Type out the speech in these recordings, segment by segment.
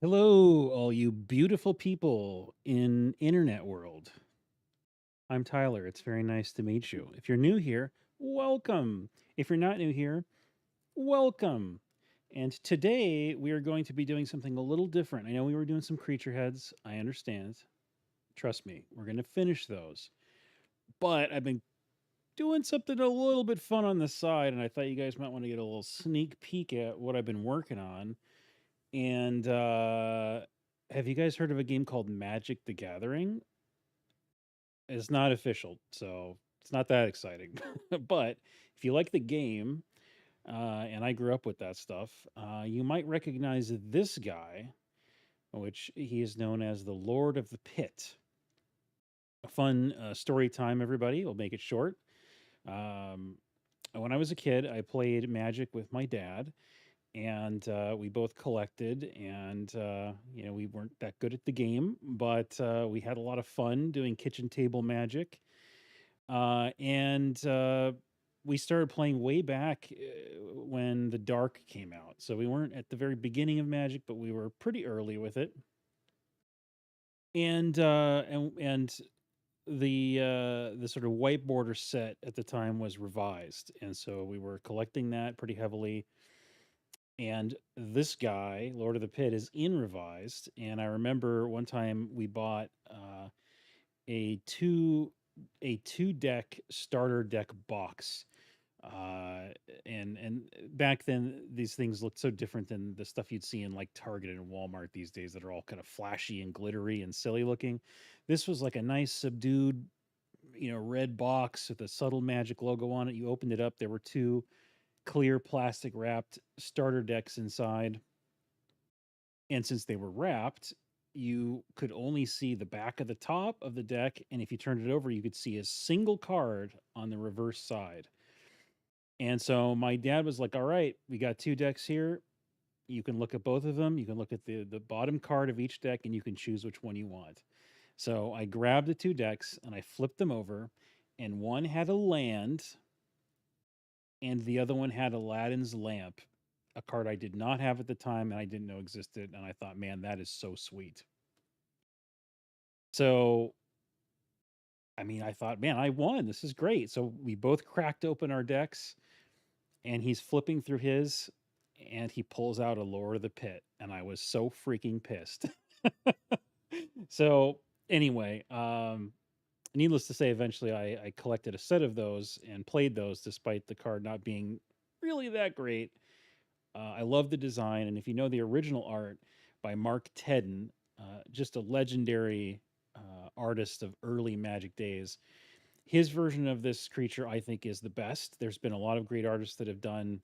Hello, all you beautiful people in internet world. I'm Tyler. It's very nice to meet you. If you're new here, welcome. If you're not new here, welcome. And today we are going to be doing something a little different. I know we were doing some creature heads. I understand. Trust me, we're going to finish those. But I've been doing something a little bit fun on the side, and I thought you guys might want to get a little sneak peek at what I've been working on. And have you guys heard of a game called Magic the Gathering? It's not official, so it's not that exciting. But if you like the game, and I grew up with that stuff, you might recognize this guy, which he is known as the Lord of the Pit. A fun story time, everybody. We'll make it short. Um, when I was a kid, I played Magic with my dad, and we both collected. And we weren't that good at the game, but we had a lot of fun doing kitchen table Magic. And we started playing way back when the Dark came out. So we weren't at the very beginning of Magic, but we were pretty early with it. And the sort of white border set at the time was revised, and so we were collecting that pretty heavily. And this guy, Lord of the Pit, is in revised. And I remember one time we bought a two a two deck starter deck box. And back then these things looked so different than the stuff you'd see in like Target and Walmart these days that are all kind of flashy and glittery and silly looking. This was like a nice subdued, red box with a subtle Magic logo on it. You opened it up, there were two clear plastic wrapped starter decks inside. And since they were wrapped, you could only see the back of the top of the deck. And if you turned it over, you could see a single card on the reverse side. And so my dad was like, all right, we got two decks here. You can look at both of them. You can look at the bottom card of each deck and you can choose which one you want. So I grabbed the two decks and I flipped them over, and one had a land and the other one had Aladdin's lamp, a card I did not have at the time and I didn't know existed. And I thought, man, that is so sweet. So, I mean, I thought, man, I won. This is great. So we both cracked open our decks, and he's flipping through his, and he pulls out a Lord of the Pit. And I was so freaking pissed. So, anyway, needless to say, eventually I collected a set of those and played those despite the card not being really that great. I love the design, and if you know the original art by Mark Tedden, just a legendary artist of early Magic days, his version of this creature I think is the best. There's been a lot of great artists that have done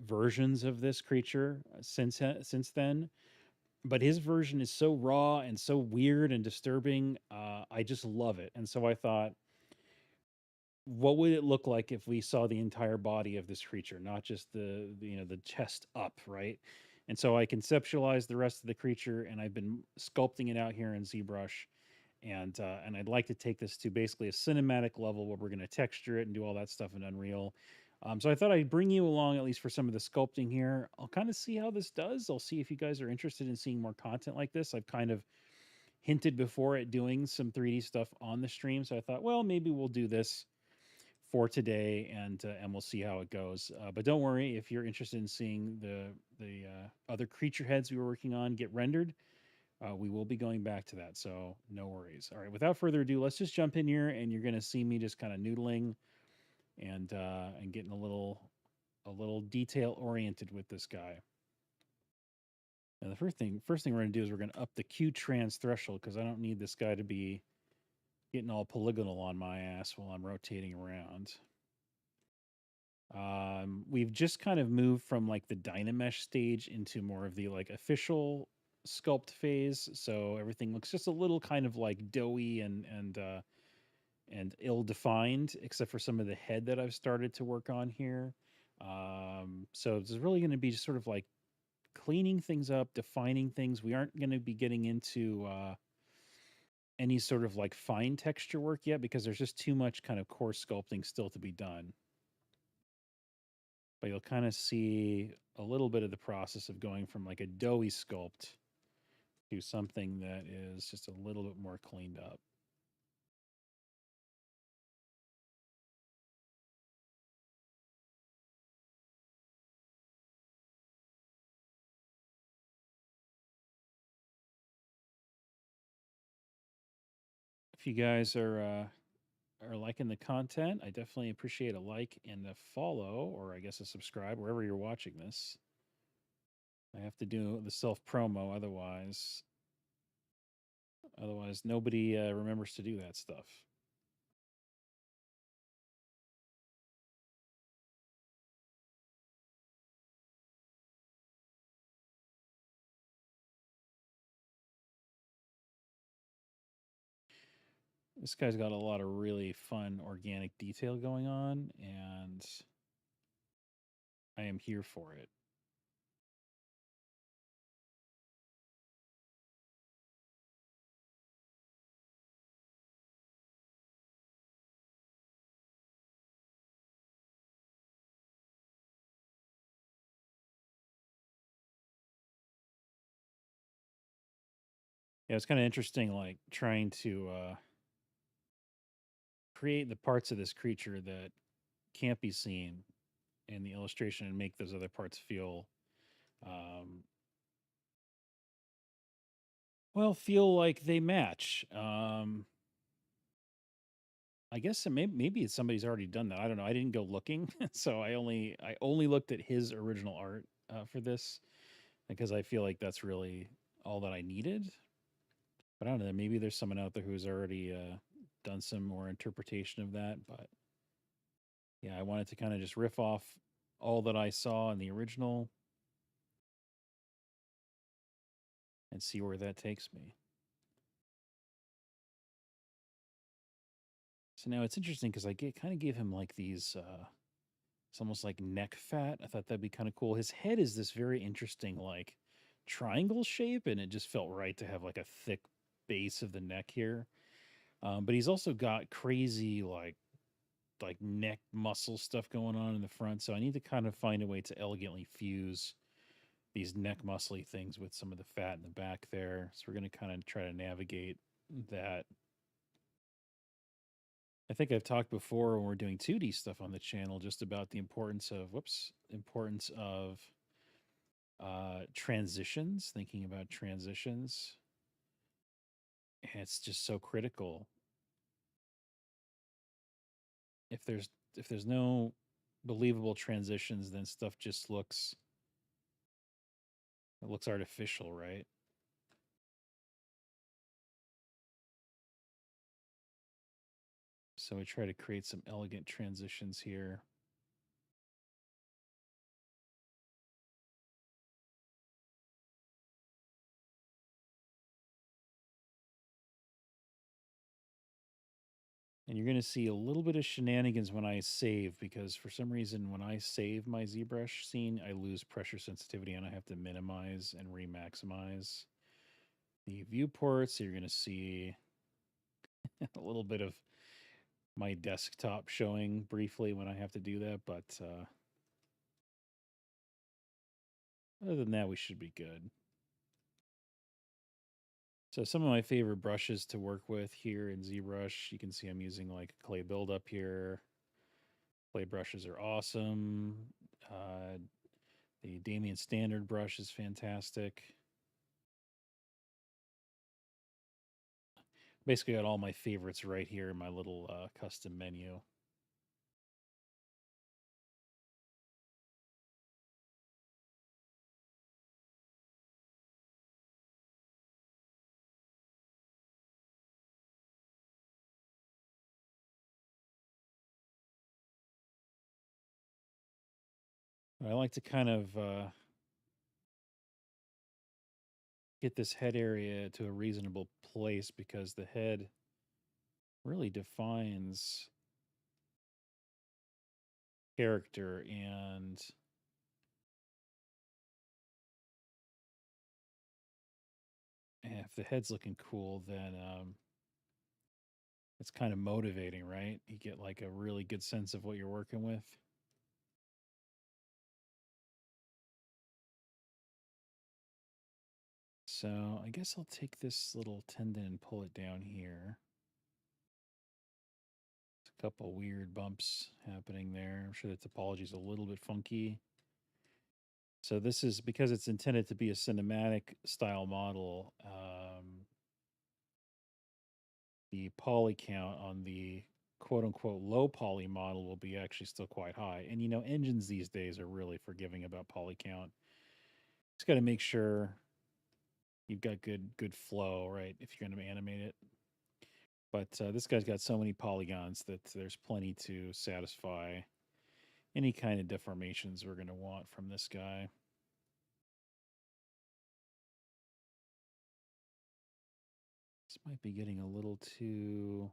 versions of this creature since then, but his version is so raw and so weird and disturbing. I just love it, and so I thought, what would it look like if we saw the entire body of this creature, not just the chest up, right? And so I conceptualized the rest of the creature, and I've been sculpting it out here in ZBrush, and I'd like to take this to basically a cinematic level where we're going to texture it and do all that stuff in Unreal. So I thought I'd bring you along at least for some of the sculpting here. I'll kind of see how this does. I'll see if you guys are interested in seeing more content like this. I've kind of hinted before at doing some 3D stuff on the stream, so I thought, well, maybe we'll do this for today, and we'll see how it goes. But don't worry, if you're interested in seeing the other creature heads we were working on get rendered, we will be going back to that. So no worries. All right, without further ado, let's just jump in here, and you're going to see me just kind of noodling and getting a little detail oriented with this guy. And the first thing we're going to do is we're going to up the Q trans threshold, because I don't need this guy to be getting all polygonal on my ass while I'm rotating around. We've just kind of moved from like the Dynamesh stage into more of the like official sculpt phase. So everything looks just a little kind of like doughy and ill-defined, except for some of the head that I've started to work on here. So it's really going to be just sort of like cleaning things up, defining things. We aren't going to be getting into any sort of like fine texture work yet, because there's just too much kind of coarse sculpting still to be done. But you'll kind of see a little bit of the process of going from like a doughy sculpt to something that is just a little bit more cleaned up. If you guys are liking the content, I definitely appreciate a like and a follow, or I guess a subscribe wherever you're watching this. I have to do the self promo, otherwise nobody remembers to do that stuff. This guy's got a lot of really fun organic detail going on, and I am here for it. Yeah, it's kind of interesting, like trying to create the parts of this creature that can't be seen in the illustration and make those other parts feel um, feel like they match. I guess maybe somebody's already done that. I don't know. I didn't go looking, so I only looked at his original art for this because I feel like that's really all that I needed. But I don't know. Maybe there's someone out there who's already done some more interpretation of that. But yeah, I wanted to kind of just riff off all that I saw in the original and see where that takes me. So now it's interesting because I kind of gave him like these. It's almost like neck fat. I thought that'd be kind of cool. His head is this very interesting like triangle shape, and it just felt right to have like a thick base of the neck here. But he's also got crazy like neck muscle stuff going on in the front. So I need to kind of find a way to elegantly fuse these neck muscly things with some of the fat in the back there. So we're going to kind of try to navigate that. I think I've talked before when we're doing 2D stuff on the channel just about the importance of transitions, thinking about transitions. And it's just so critical. If there's no believable transitions, then stuff just looks artificial, right? So we try to create some elegant transitions here. And you're going to see a little bit of shenanigans when I save, because for some reason, when I save my ZBrush scene, I lose pressure sensitivity and I have to minimize and remaximize the viewports. So you're going to see a little bit of my desktop showing briefly when I have to do that. But other than that, we should be good. So some of my favorite brushes to work with here in ZBrush, you can see I'm using like clay buildup here. Clay brushes are awesome. The Damien Standard brush is fantastic. Basically got all my favorites right here in my little custom menu. I like to kind of get this head area to a reasonable place because the head really defines character, and if the head's looking cool, then it's kind of motivating, right? You get like a really good sense of what you're working with. So I guess I'll take this little tendon and pull it down here. A couple weird bumps happening there. I'm sure the topology is a little bit funky. So this is because it's intended to be a cinematic style model. The poly count on the quote unquote low poly model will be actually still quite high. And engines these days are really forgiving about poly count. Just got to make sure you've got good flow, right? If you're going to animate it. But this guy's got so many polygons that there's plenty to satisfy any kind of deformations we're going to want from this guy. This might be getting a little too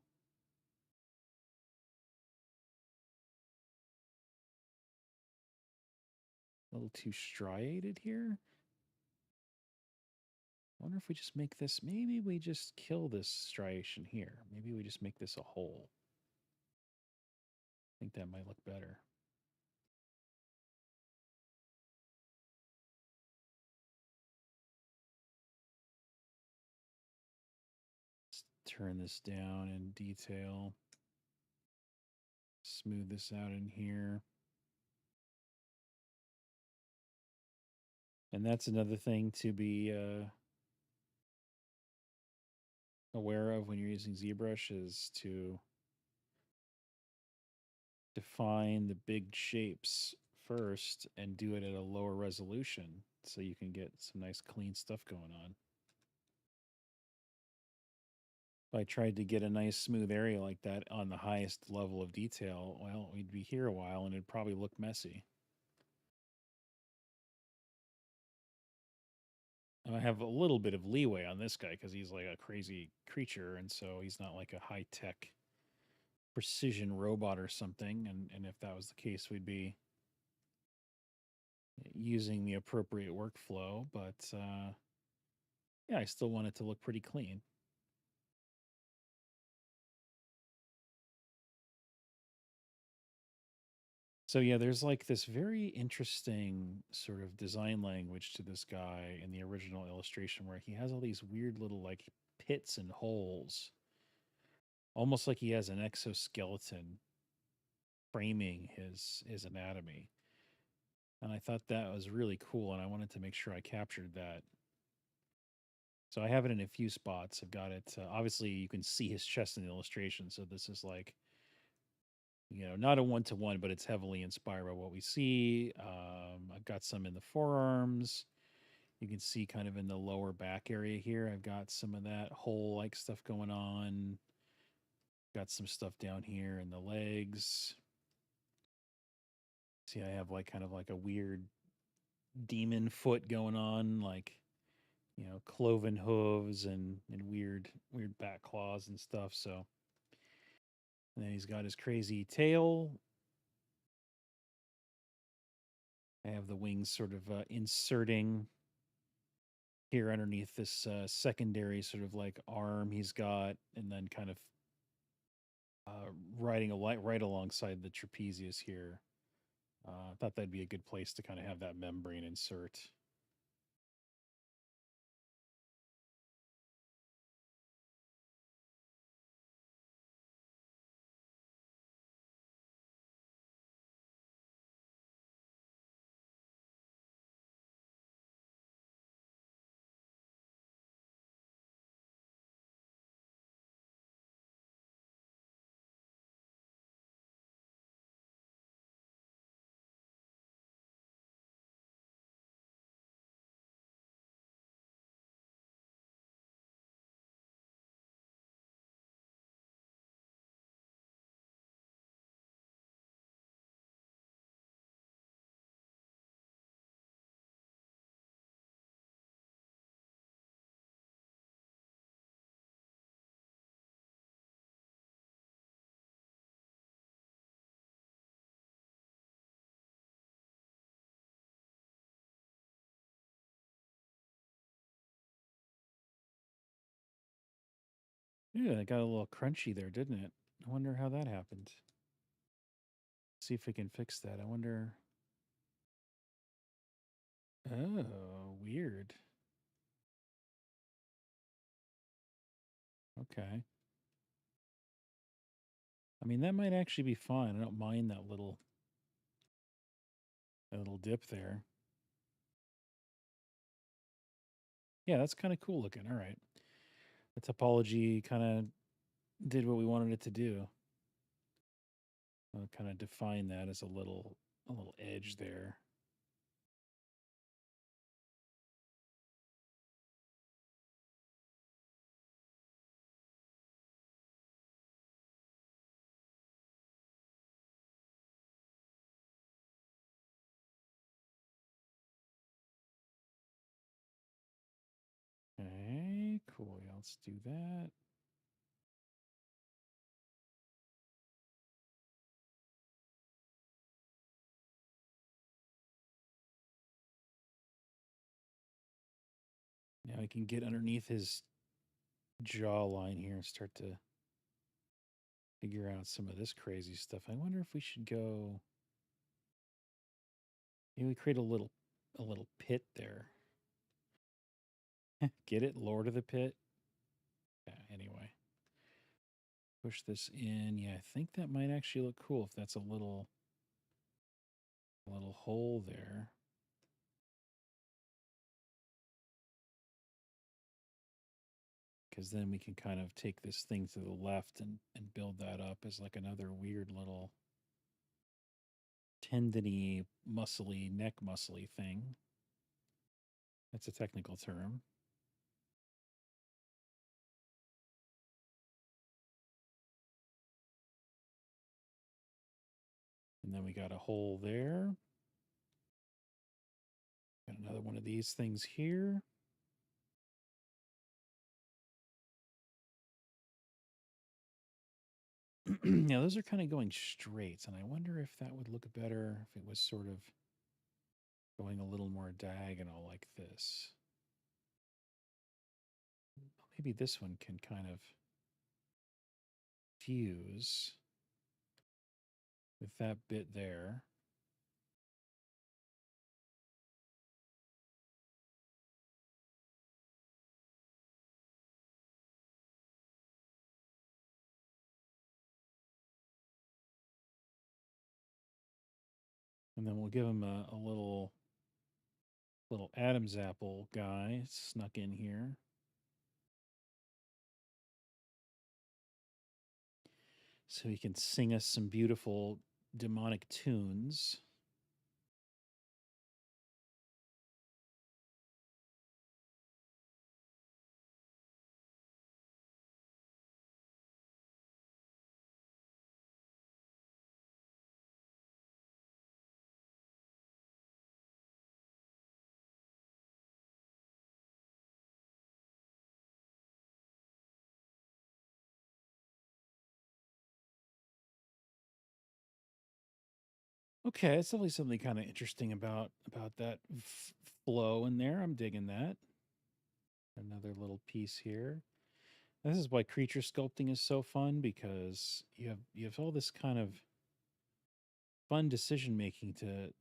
striated here. I wonder if we just make this, maybe we just kill this striation here. Maybe we just make this a hole. I think that might look better. Let's turn this down in detail. Smooth this out in here. And that's another thing to be aware of when you're using ZBrush is to define the big shapes first and do it at a lower resolution so you can get some nice clean stuff going on. If I tried to get a nice smooth area like that on the highest level of detail, well, we'd be here a while and it'd probably look messy. And I have a little bit of leeway on this guy because he's like a crazy creature, and so he's not like a high-tech precision robot or something. And if that was the case, we'd be using the appropriate workflow. But yeah, I still want it to look pretty clean. So yeah, there's like this very interesting sort of design language to this guy in the original illustration where he has all these weird little like pits and holes, almost like he has an exoskeleton framing his anatomy. And I thought that was really cool, and I wanted to make sure I captured that. So I have it in a few spots. I've got it. Obviously, you can see his chest in the illustration. So this is like, not a one-to-one, but it's heavily inspired by what we see. I've got some in the forearms. You can see kind of in the lower back area here. I've got some of that hole-like stuff going on. Got some stuff down here in the legs. See, I have like kind of like a weird demon foot going on, like cloven hooves and weird back claws and stuff. So, and then he's got his crazy tail. I have the wings sort of inserting here underneath this secondary sort of like arm he's got, and then kind of riding right alongside the trapezius here. I thought that'd be a good place to kind of have that membrane insert. Yeah, it got a little crunchy there, didn't it? I wonder how that happened. See if we can fix that. I wonder. Oh, weird. Okay. I mean, that might actually be fine. I don't mind that little dip there. Yeah, that's kind of cool looking. All right. The topology kind of did what we wanted it to do. I'll kind of define that as a little edge there. Okay, cool. Yeah, let's do that. Now I can get underneath his jawline here and start to figure out some of this crazy stuff. I wonder if we should go. Maybe we create a little pit there. Get it? Lord of the Pit? Yeah, anyway. Push this in. Yeah, I think that might actually look cool if that's a little hole there. Because then we can kind of take this thing to the left and build that up as like another weird little tendony, muscly, neck muscly thing. That's a technical term. And then we got a hole there. Got another one of these things here. Now, those are kind of going straight, and I wonder if that would look better if it was sort of going a little more diagonal like this. Maybe this one can kind of fuse with that bit there. And then we'll give him a little Adam's apple guy snuck in here. So he can sing us some beautiful demonic tunes. Okay, it's definitely something kind of interesting about that flow in there. I'm digging that. Another little piece here. This is why creature sculpting is so fun, because you have all this kind of fun decision making to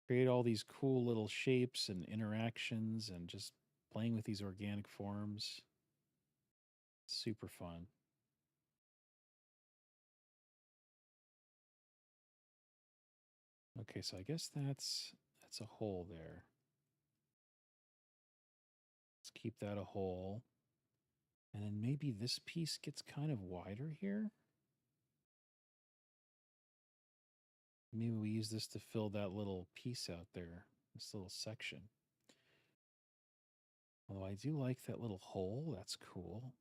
create all these cool little shapes and interactions and just playing with these organic forms. Super fun. Okay, so I guess that's a hole there. Let's keep that a hole. And then maybe this piece gets kind of wider here. Maybe we use this to fill that little piece out there, this little section. Although I do like that little hole. That's cool.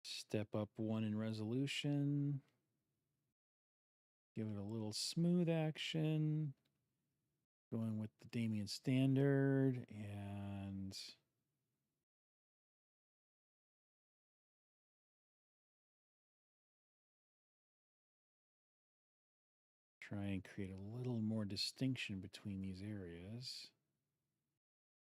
Step up one in resolution. Give it a little smooth action. Going with the Damien standard and try and create a little more distinction between these areas.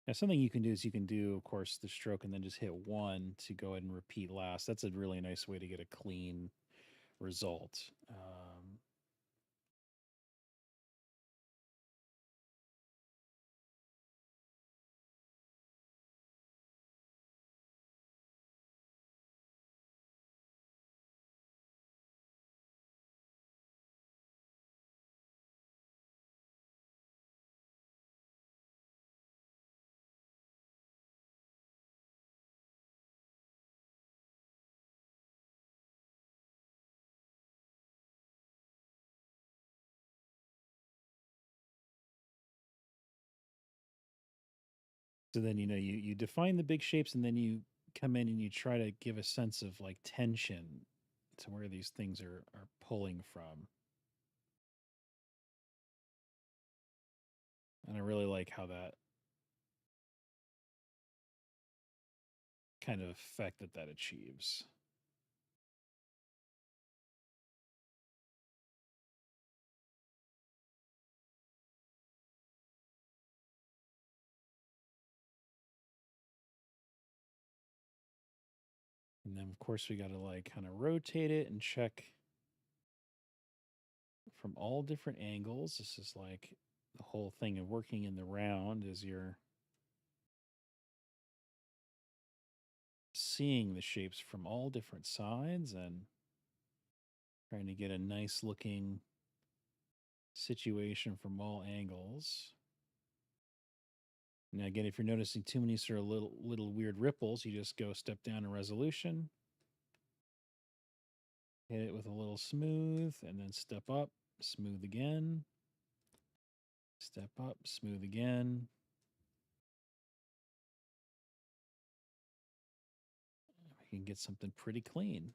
Now, something you can do is you can do, of course, the stroke and then just hit one to go ahead and repeat last. That's a really nice way to get a clean result. So then, you define the big shapes, and then you come in and you try to give a sense of like tension to where these things are pulling from. And I really like how that kind of effect that achieves. And then of course we got to like kind of rotate it and check from all different angles. This is like the whole thing of working in the round is you're seeing the shapes from all different sides and trying to get a nice looking situation from all angles. Now, again, if you're noticing too many sort of little weird ripples, you just go step down in resolution, hit it with a little smooth, and then step up, smooth again, step up, smooth again. We can get something pretty clean.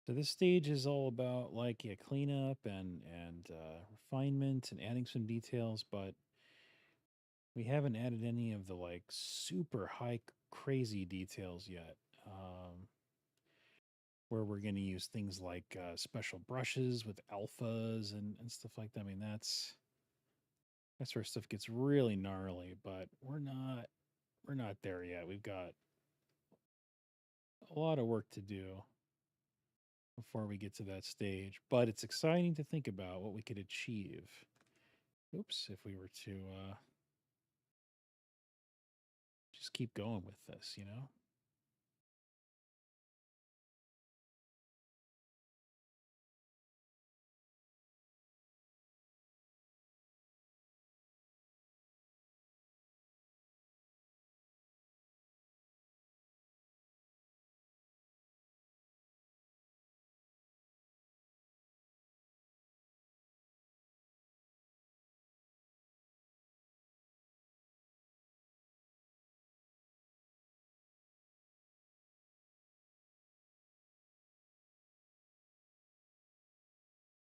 So this stage is all about like cleanup and refinement and adding some details, but we haven't added any of the like super high crazy details yet. Where we're going to use things like special brushes with alphas and stuff like that. I mean, that sort of stuff gets really gnarly, but we're not there yet. We've got a lot of work to do before we get to that stage, but it's exciting to think about what we could achieve. Oops, if we were to just keep going with this.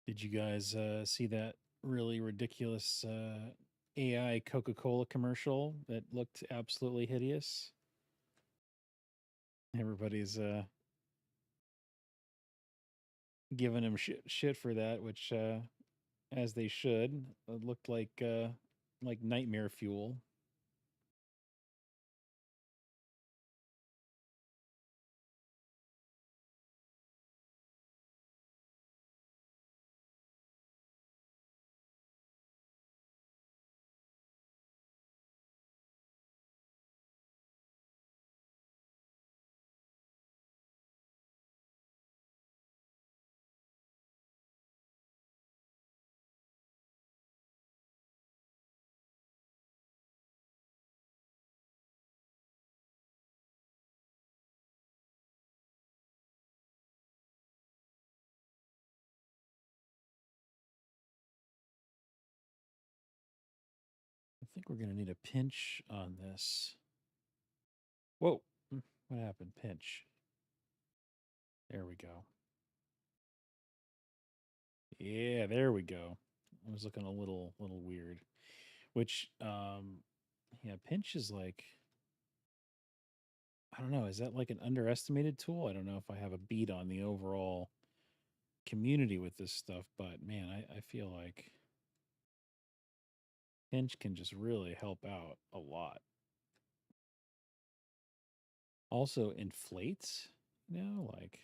Did you guys see that really ridiculous AI Coca-Cola commercial that looked absolutely hideous? Everybody's giving him shit for that, which as they should. It looked like nightmare fuel. I think we're gonna need a pinch on this. Whoa, what happened? Pinch. There we go. Yeah, there we go. I was looking a little weird. Which yeah, pinch is like, I don't know, is that like an underestimated tool? I don't know if I have a beat on the overall community with this stuff, but man, I feel like pinch can just really help out a lot. Also inflates, like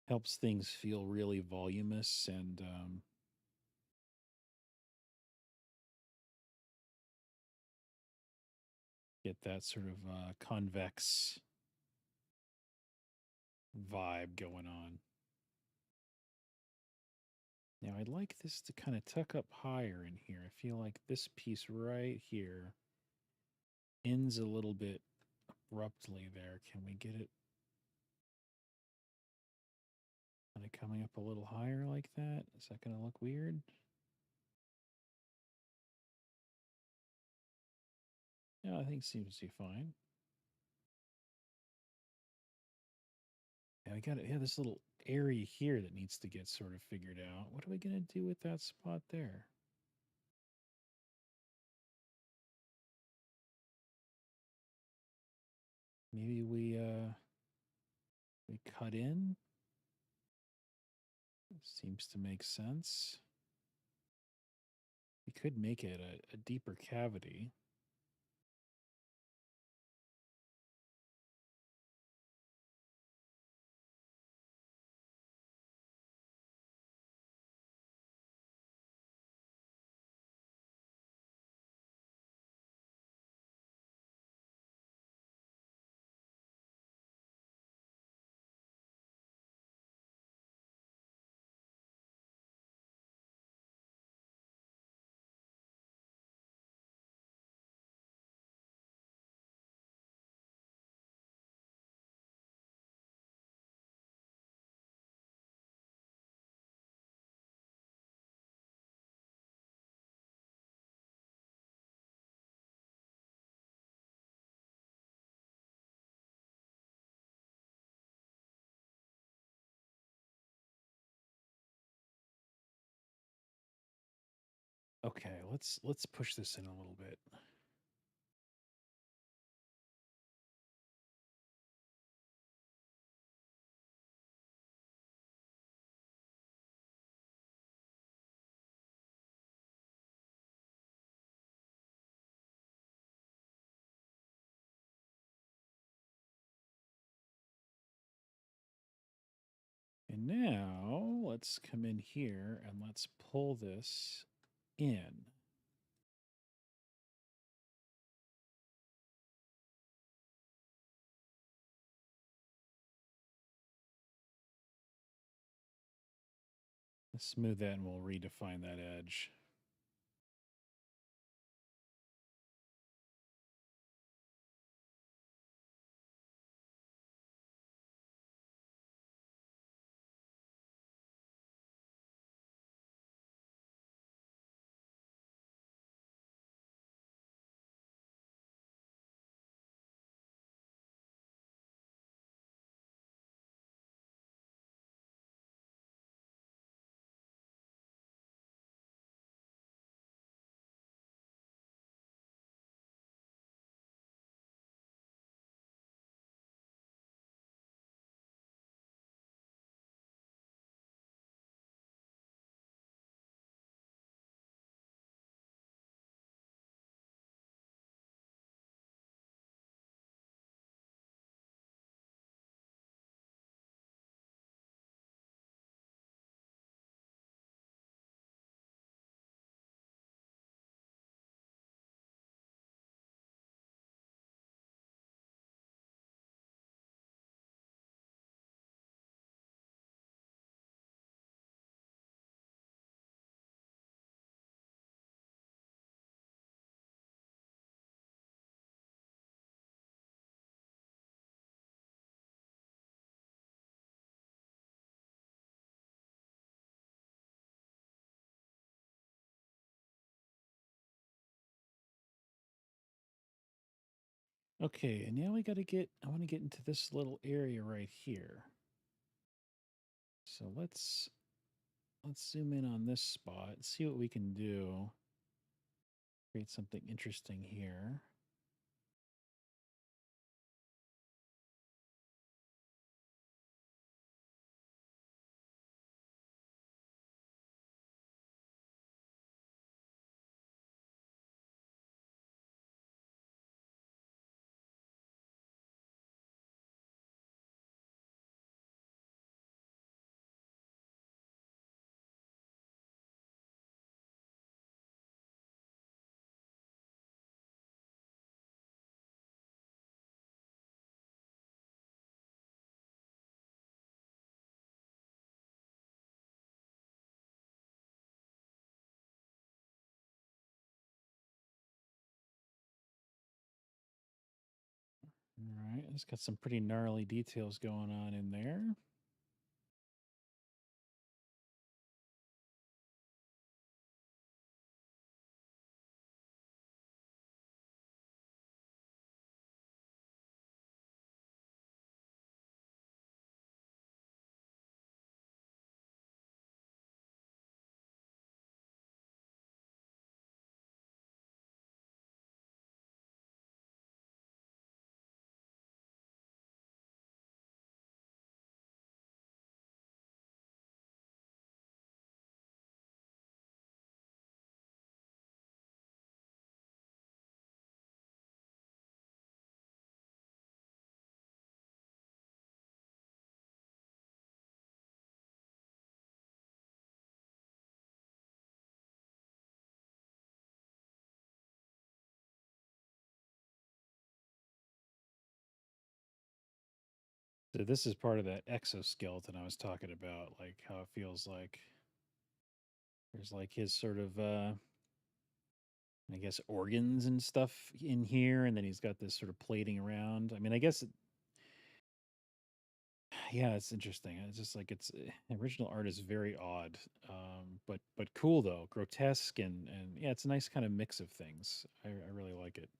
helps things feel really voluminous and get that sort of convex vibe going on. Now I'd like this to kind of tuck up higher in here. I feel like this piece right here ends a little bit abruptly there. Can we get it kind of coming up a little higher like that? Is that going to look weird? Yeah, I think it seems to be fine. Yeah, we got it. Yeah, this little area here that needs to get sort of figured out. What are we going to do with that spot there? Maybe we cut in. Seems to make sense. We could make it a deeper cavity. Okay, let's push this in a little bit. And now let's come in here and let's pull this in. Let's smooth that and we'll redefine that edge. Okay, and now we got to I want to get into this little area right here. So let's zoom in on this spot, see what we can do. Create something interesting here. All right, it's got some pretty gnarly details going on in there. So this is part of that exoskeleton I was talking about, like how it feels like there's like his sort of I guess organs and stuff in here, and then he's got this sort of plating around. I mean, I guess yeah, it's interesting. It's just like original art is very odd, but cool though, grotesque and yeah, it's a nice kind of mix of things. I really like it.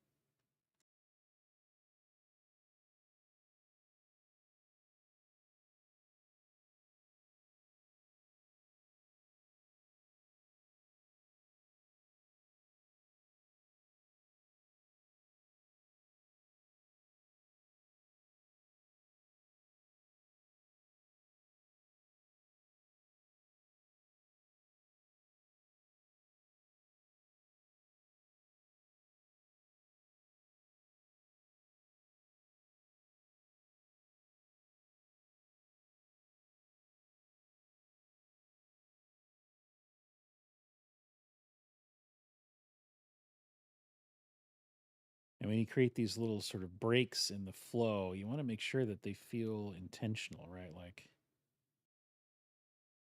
And when you create these little sort of breaks in the flow, you want to make sure that they feel intentional, right? Like,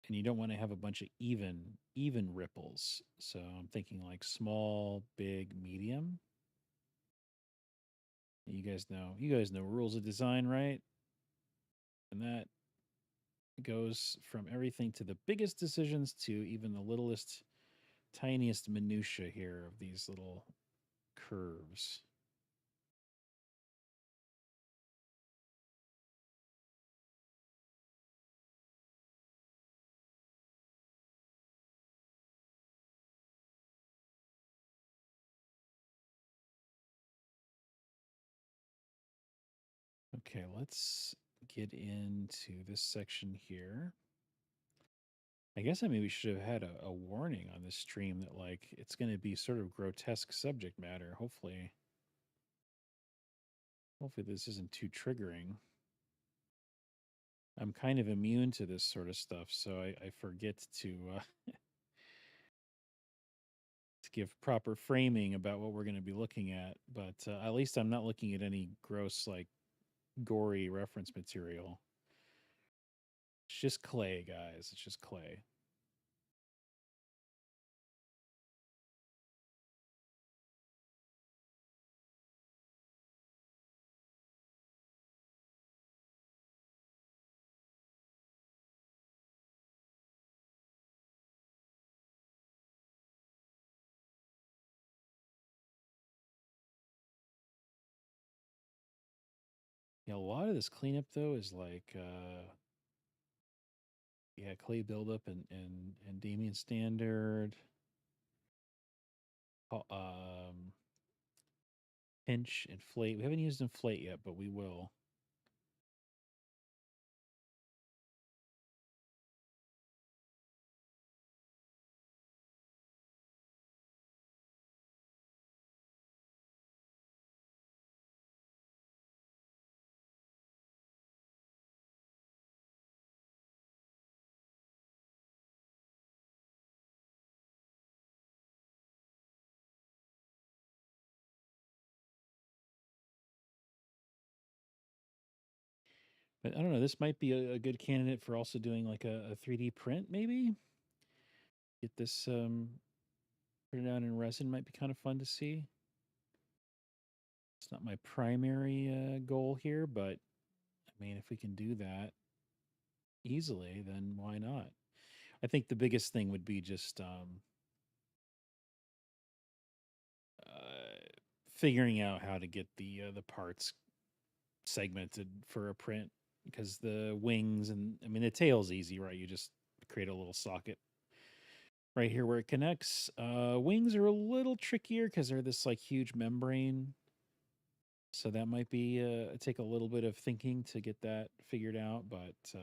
and you don't want to have a bunch of even ripples. So I'm thinking like small, big, medium. You guys know rules of design, right? And that goes from everything to the biggest decisions to even the littlest, tiniest minutia here of these little curves. Okay, let's get into this section here. I guess I maybe should have had a warning on this stream that like it's going to be sort of grotesque subject matter. Hopefully this isn't too triggering. I'm kind of immune to this sort of stuff, so I forget to give proper framing about what we're going to be looking at. But at least I'm not looking at any gross, like gory reference material. It's just clay, guys. It's just clay. Yeah, a lot of this cleanup though is like yeah, clay buildup and Damien Standard. Pinch, inflate. We haven't used inflate yet, but we will. But I don't know. This might be a good candidate for also doing like a 3D print, maybe. Get this printed out in resin might be kind of fun to see. It's not my primary goal here, but I mean, if we can do that easily, then why not? I think the biggest thing would be just figuring out how to get the parts segmented for a print, because the wings and I mean the tail's easy, right? You just create a little socket right here where it connects. Wings are a little trickier because they're this like huge membrane. So that might be take a little bit of thinking to get that figured out, but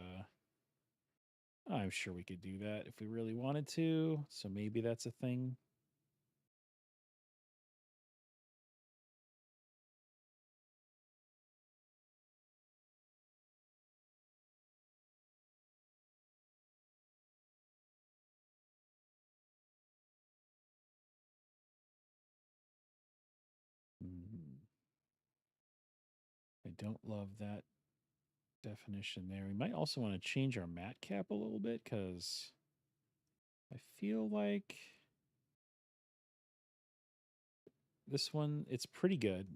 I'm sure we could do that if we really wanted to. So maybe that's a thing. Mhm. I don't love that definition there. We might also want to change our mat cap a little bit because I feel like this one, it's pretty good.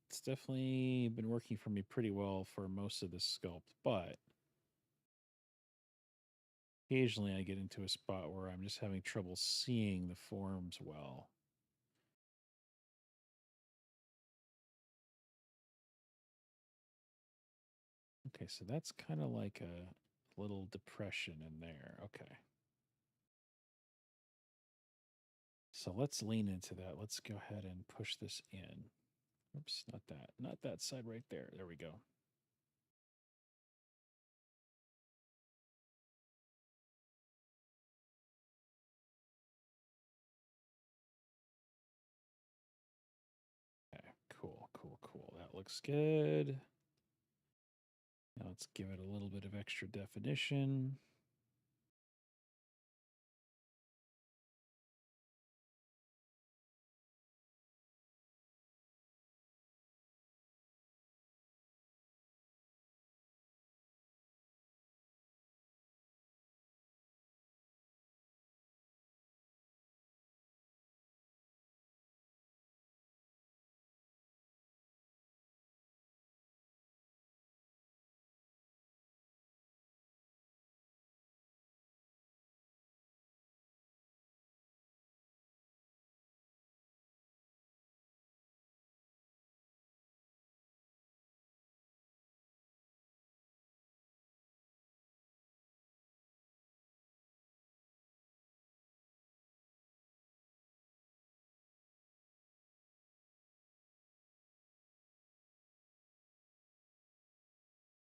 It's definitely been working for me pretty well for most of this sculpt, but occasionally I get into a spot where I'm just having trouble seeing the forms well. Okay, so that's kind of like a little depression in there. Okay. So let's lean into that. Let's go ahead and push this in. Oops, not that. Not that side right there. There we go. Okay, cool, cool, cool. That looks good. Now let's give it a little bit of extra definition.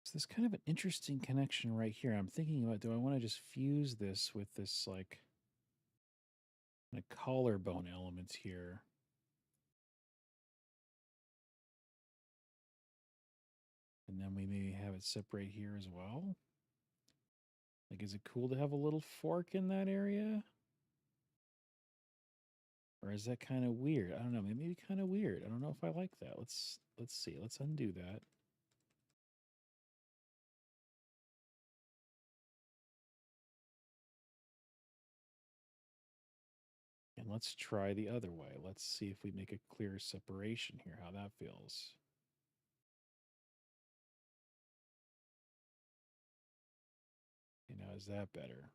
So there's kind of an interesting connection right here. I'm thinking about, do I want to just fuse this with this like kind of collarbone elements here? And then we maybe have it separate here as well. Like, is it cool to have a little fork in that area? Or is that kind of weird? I don't know. Maybe kind of weird. I don't know if I like that. Let's see. Let's undo that. And let's try the other way. Let's see if we make a clear separation here, how that feels. You know, is that better?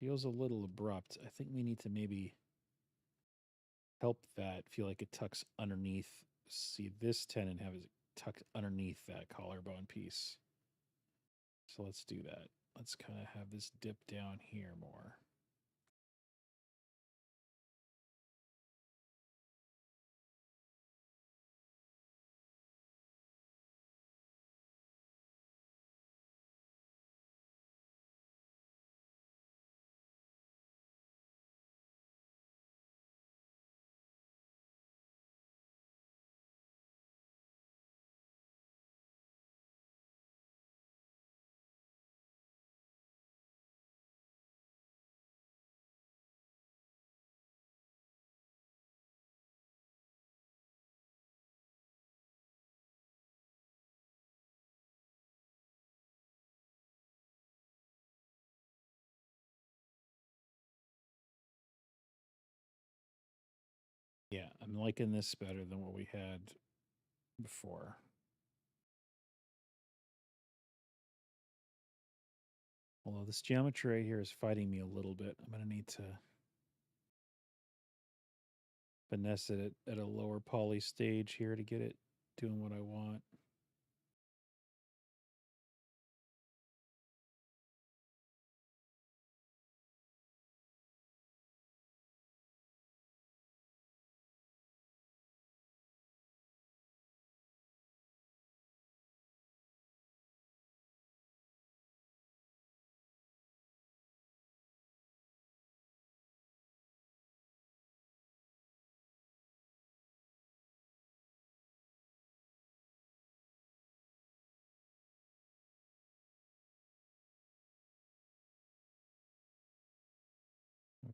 Feels a little abrupt. I think we need to maybe help that feel like it tucks underneath. See this tendon tucked underneath that collarbone piece. So let's do that. Let's kind of have this dip down here more. Yeah, I'm liking this better than what we had before. Although this geometry right here is fighting me a little bit. I'm going to need to finesse it at a lower poly stage here to get it doing what I want.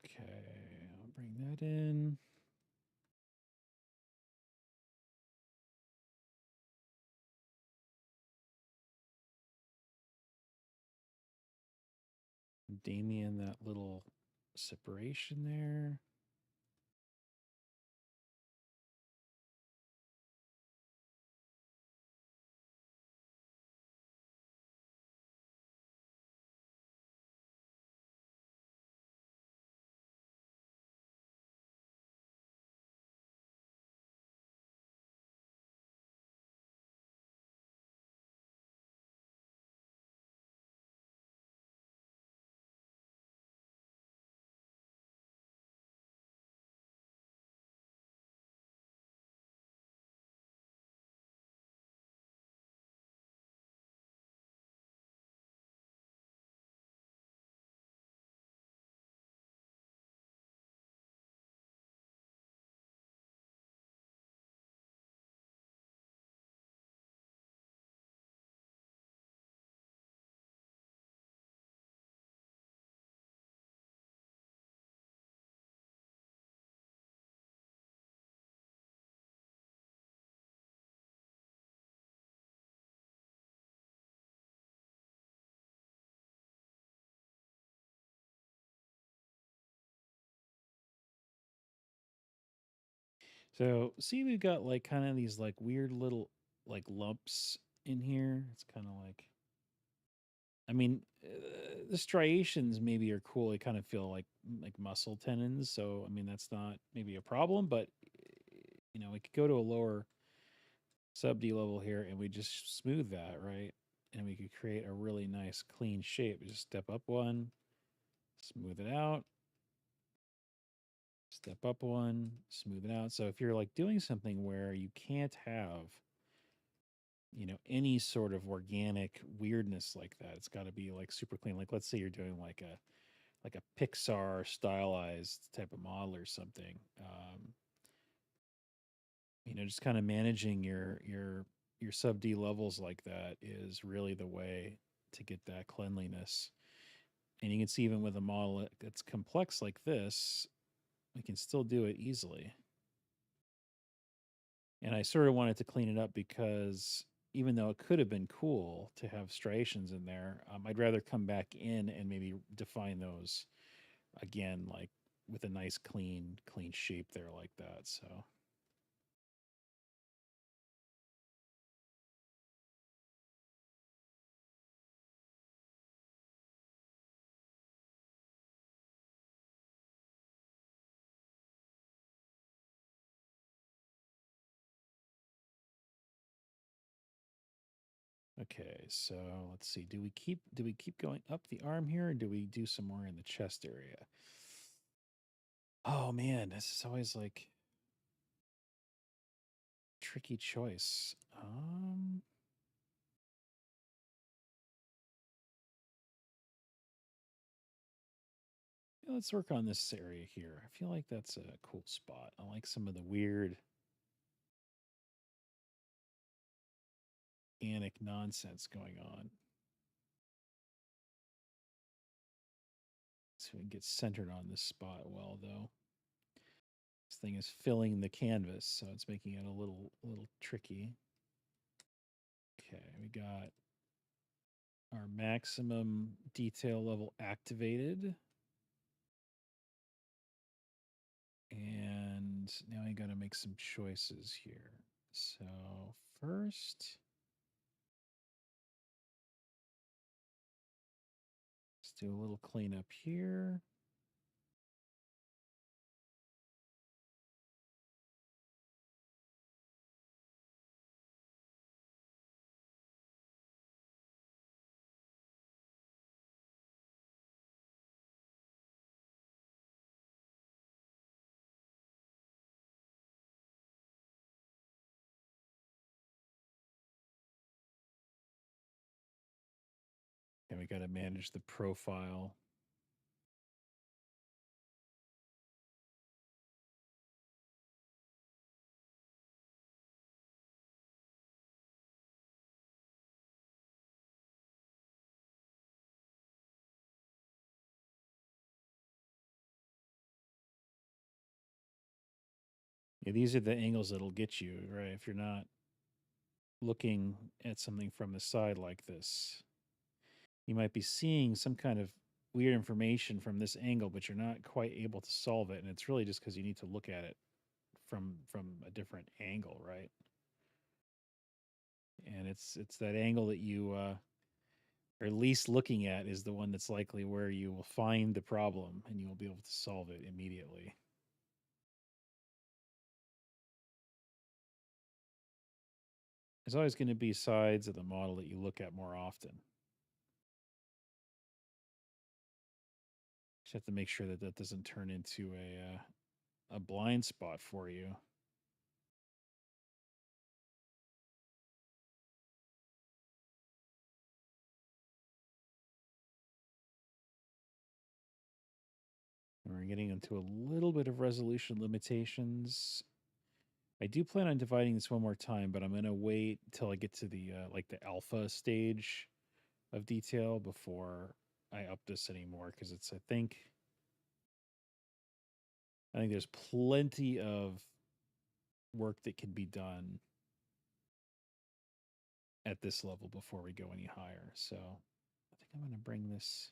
Okay, I'll bring that in. Damien, that little separation there. So see, we've got like kind of these like weird little like lumps in here. It's kind of like, I mean, the striations maybe are cool. They kind of feel like muscle tendons. So I mean, that's not maybe a problem, but you know, we could go to a lower sub D level here and we just smooth that, right? And we could create a really nice clean shape. Just step up one, smooth it out, step up one, smooth it out. So if you're like doing something where you can't have, you know, any sort of organic weirdness like that, it's got to be like super clean. Like let's say you're doing like a Pixar stylized type of model or something. You know, just kind of managing your sub D levels like that is really the way to get that cleanliness. And you can see even with a model that's complex like this, we can still do it easily. And I sort of wanted to clean it up because even though it could have been cool to have striations in there, I'd rather come back in and maybe define those again, like with a nice clean shape there like that. So Okay, so let's see. Do we keep going up the arm here, or do we do some more in the chest area? Oh man, this is always like tricky choice. Let's work on this area here. I feel like that's a cool spot. I like some of the weird organic nonsense going on. So we can get centered on this spot well, though. This thing is filling the canvas, so it's making it a little tricky. Okay, we got our maximum detail level activated. And now I got to make some choices here. So first, let's do a little cleanup here. And we got to manage the profile. Yeah, these are the angles that'll get you, right? If you're not looking at something from the side like this, you might be seeing some kind of weird information from this angle, but you're not quite able to solve it. And it's really just because you need to look at it from a different angle, right? And it's that angle that you are least looking at is the one that's likely where you will find the problem and you will be able to solve it immediately. There's always going to be sides of the model that you look at more often. Just have to make sure that that doesn't turn into a blind spot for you. And we're getting into a little bit of resolution limitations. I do plan on dividing this one more time, but I'm going to wait until I get to the like the alpha stage of detail before I up this anymore, because it's I think there's plenty of work that can be done at this level before we go any higher. So I think I'm going to bring this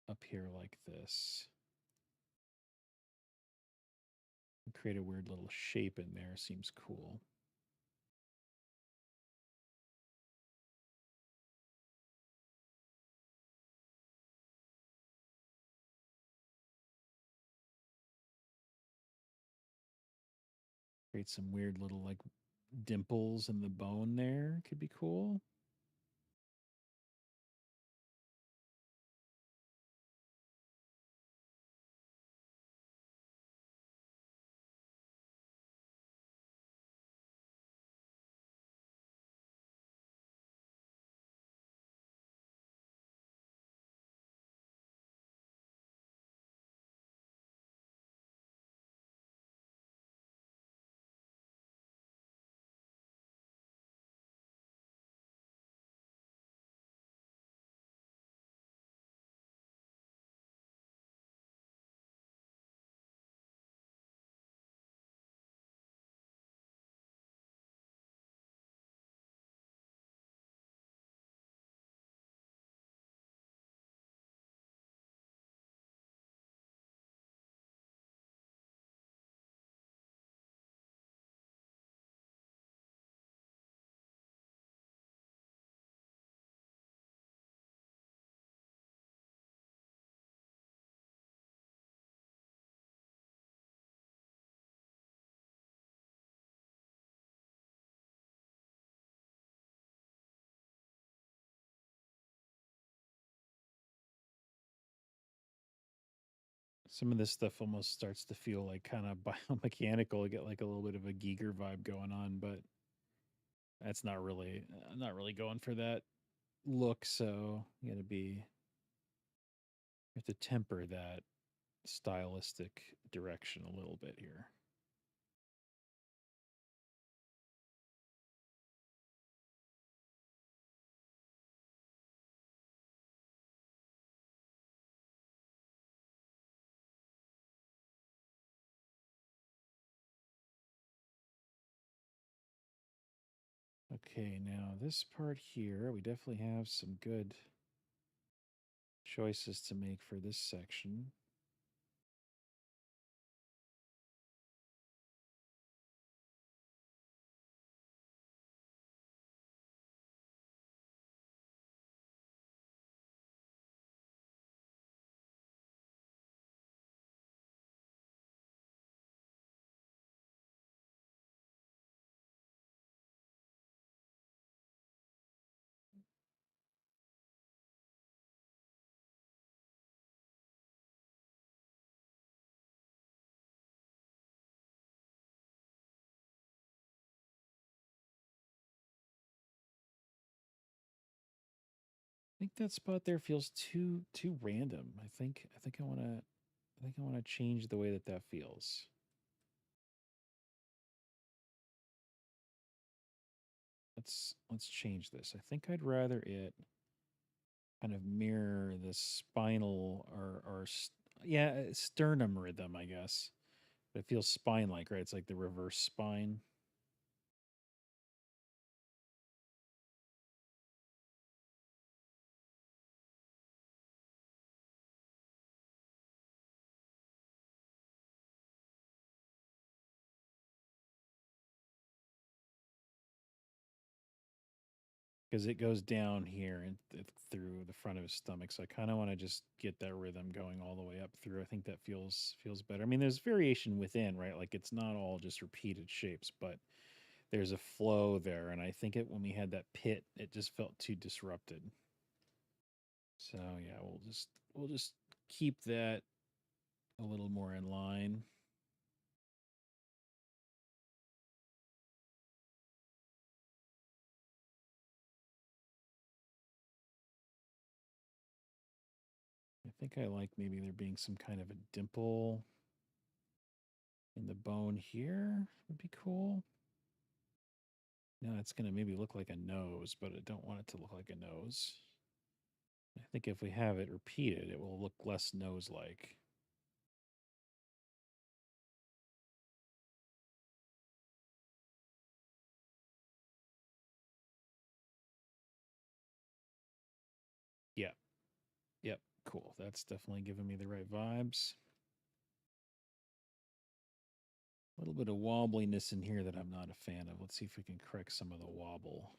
up here like this. Create a weird little shape in there. Seems cool. Create some weird little like dimples in the bone there. Could be cool. Some of this stuff almost starts to feel like kind of biomechanical. You get like a little bit of a Giger vibe going on, but that's not really. I'm not really going for that look. So you got to be. You have to temper that stylistic direction a little bit here. Okay, now this part here, we definitely have some good choices to make for this section. I think that spot there feels too random. I think I want to change the way that that feels. Let's change this. I think I'd rather it kind of mirror the spinal or sternum rhythm, I guess. But it feels spine like, right? It's like the reverse spine. Because it goes down here and through the front of his stomach. So I kind of want to just get that rhythm going all the way up through. I think that feels better. I mean, there's variation within, right? Like it's not all just repeated shapes, but there's a flow there. And I think it when we had that pit, it just felt too disrupted. So yeah, we'll just keep that a little more in line. I think I like maybe there being some kind of a dimple in the bone here would be cool. Now it's going to maybe look like a nose, but I don't want it to look like a nose. I think if we have it repeated, it will look less nose-like. Yeah. Yep. Cool. That's definitely giving me the right vibes. A little bit of wobbliness in here that I'm not a fan of. Let's see if we can correct some of the wobble.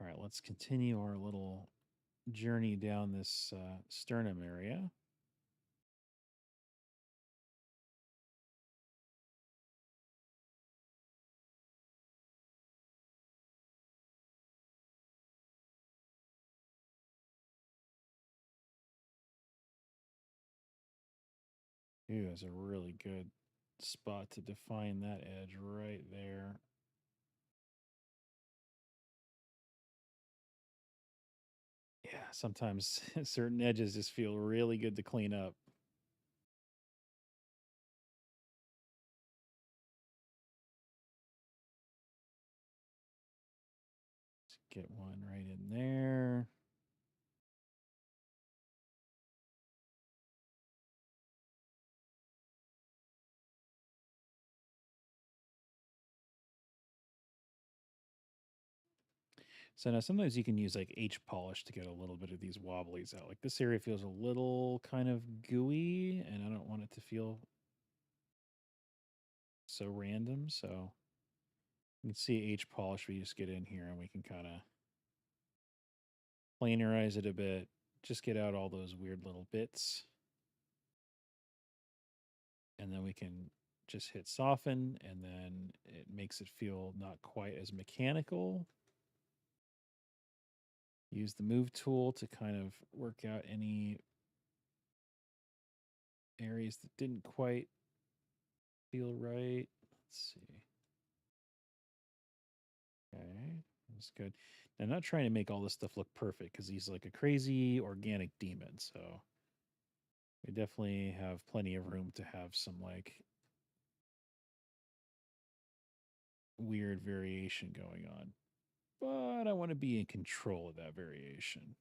All right, let's continue our little journey down this sternum area. Ooh, that's a really good spot to define that edge right there. Yeah, sometimes certain edges just feel really good to clean up. Let's get one right in there. So now sometimes you can use like H polish to get a little bit of these wobblies out. Like this area feels a little kind of gooey and I don't want it to feel so random. So you can see H polish, we just get in here and we can kind of planarize it a bit. Just get out all those weird little bits. And then we can just hit soften and then it makes it feel not quite as mechanical. Use the move tool to kind of work out any areas that didn't quite feel right. Let's see. Okay, that's good. Now, I'm not trying to make all this stuff look perfect because he's like a crazy organic demon. So we definitely have plenty of room to have some like weird variation going on. But I want to be in control of that variation.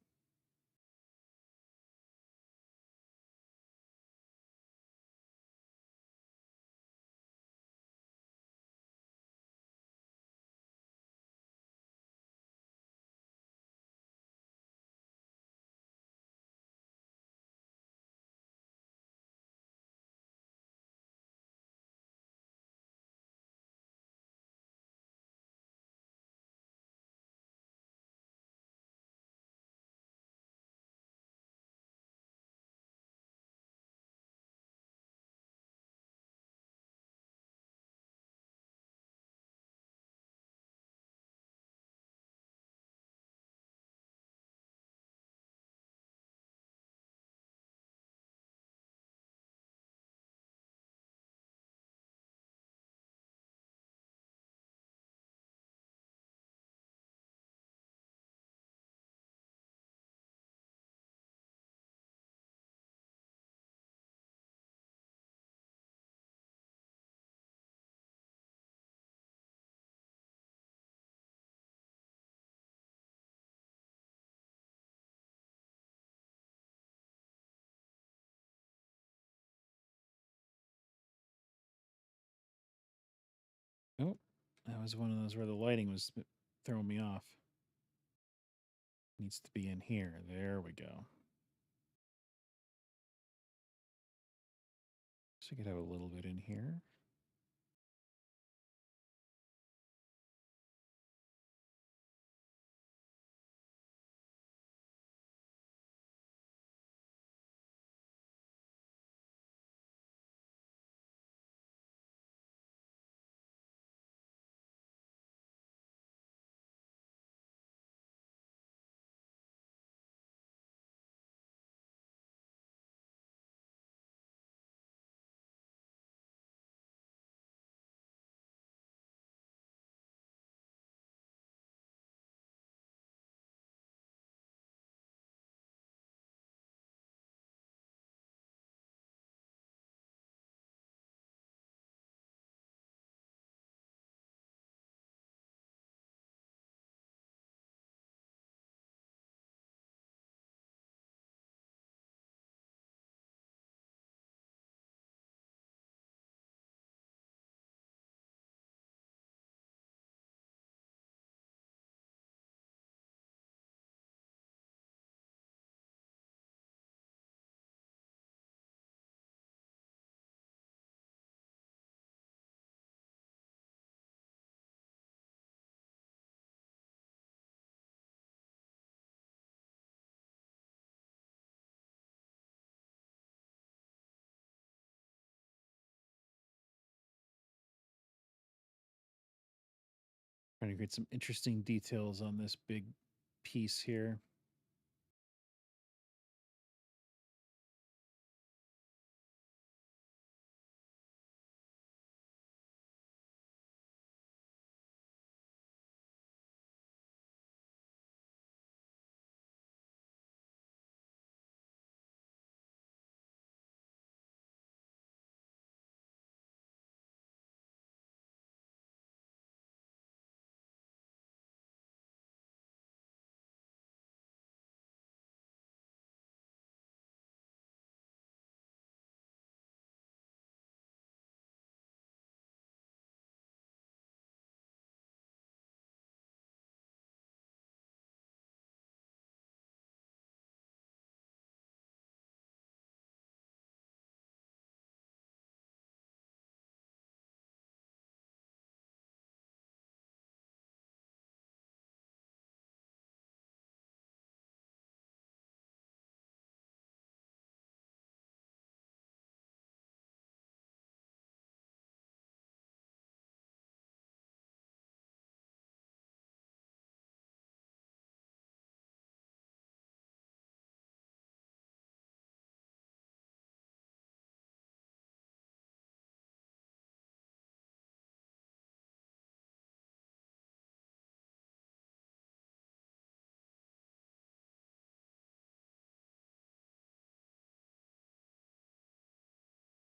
Oh, that was one of those where the lighting was throwing me off. Needs to be in here. There we go. So you could have a little bit in here. Trying to create some interesting details on this big piece here.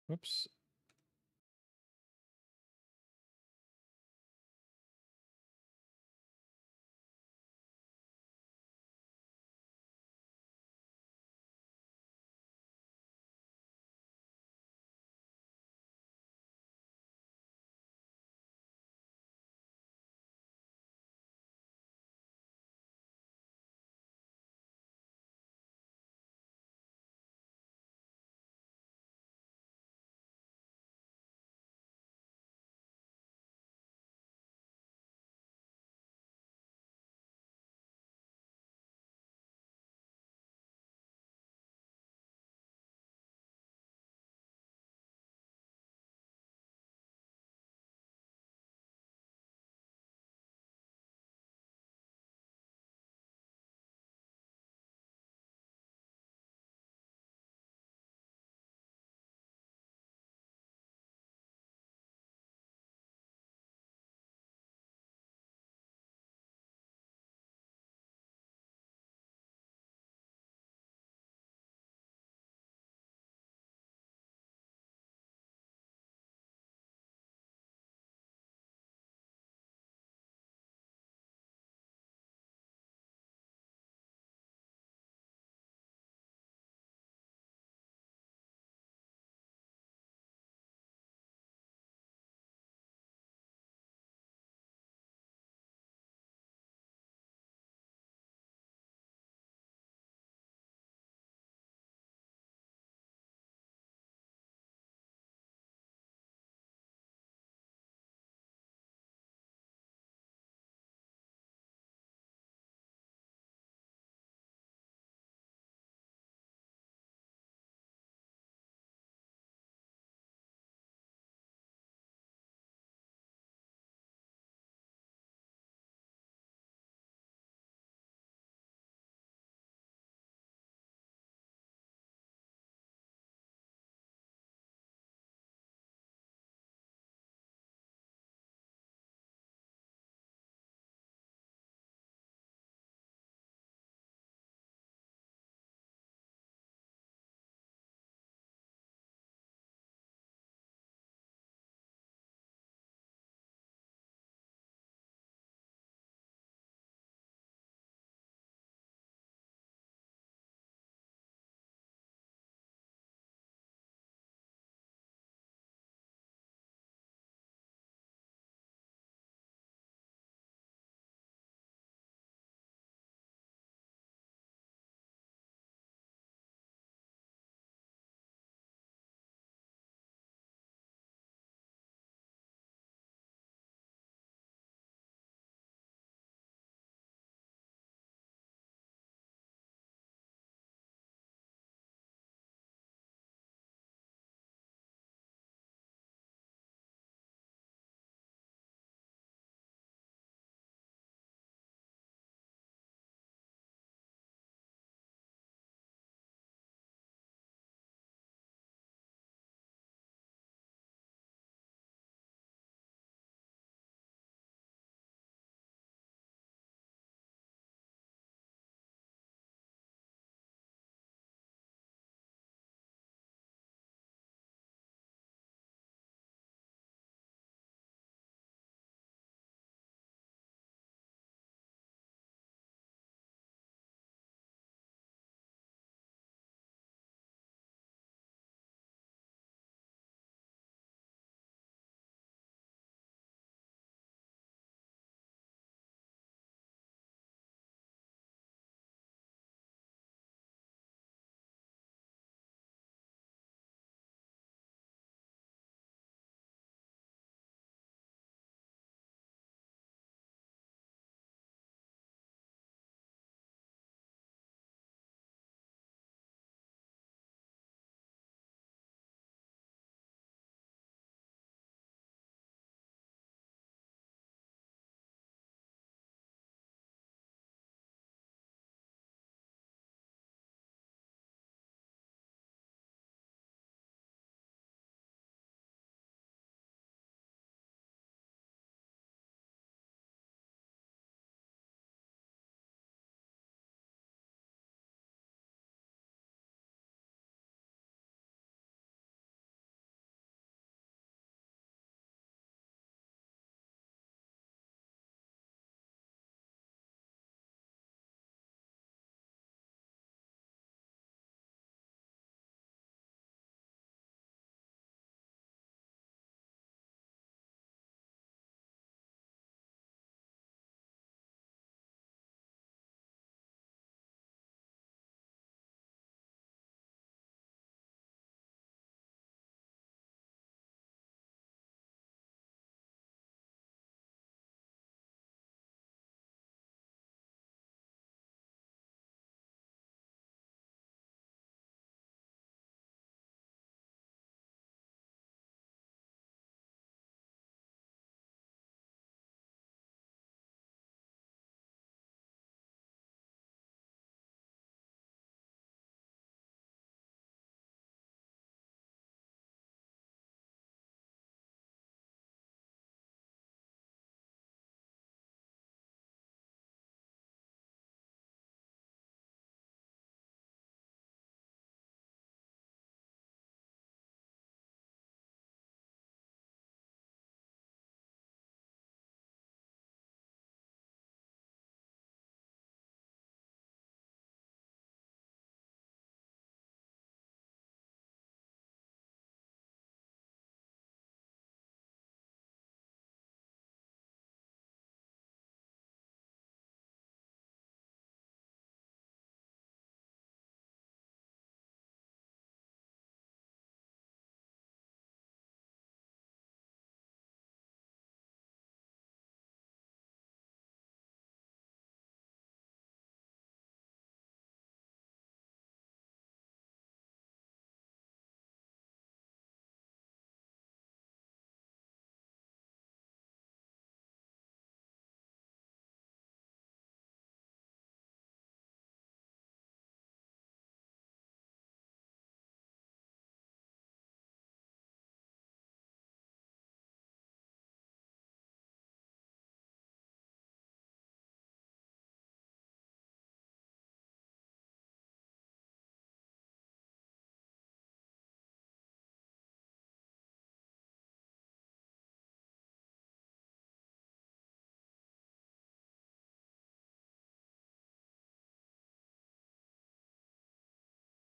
Whoops.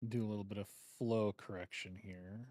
do a little bit of flow correction here.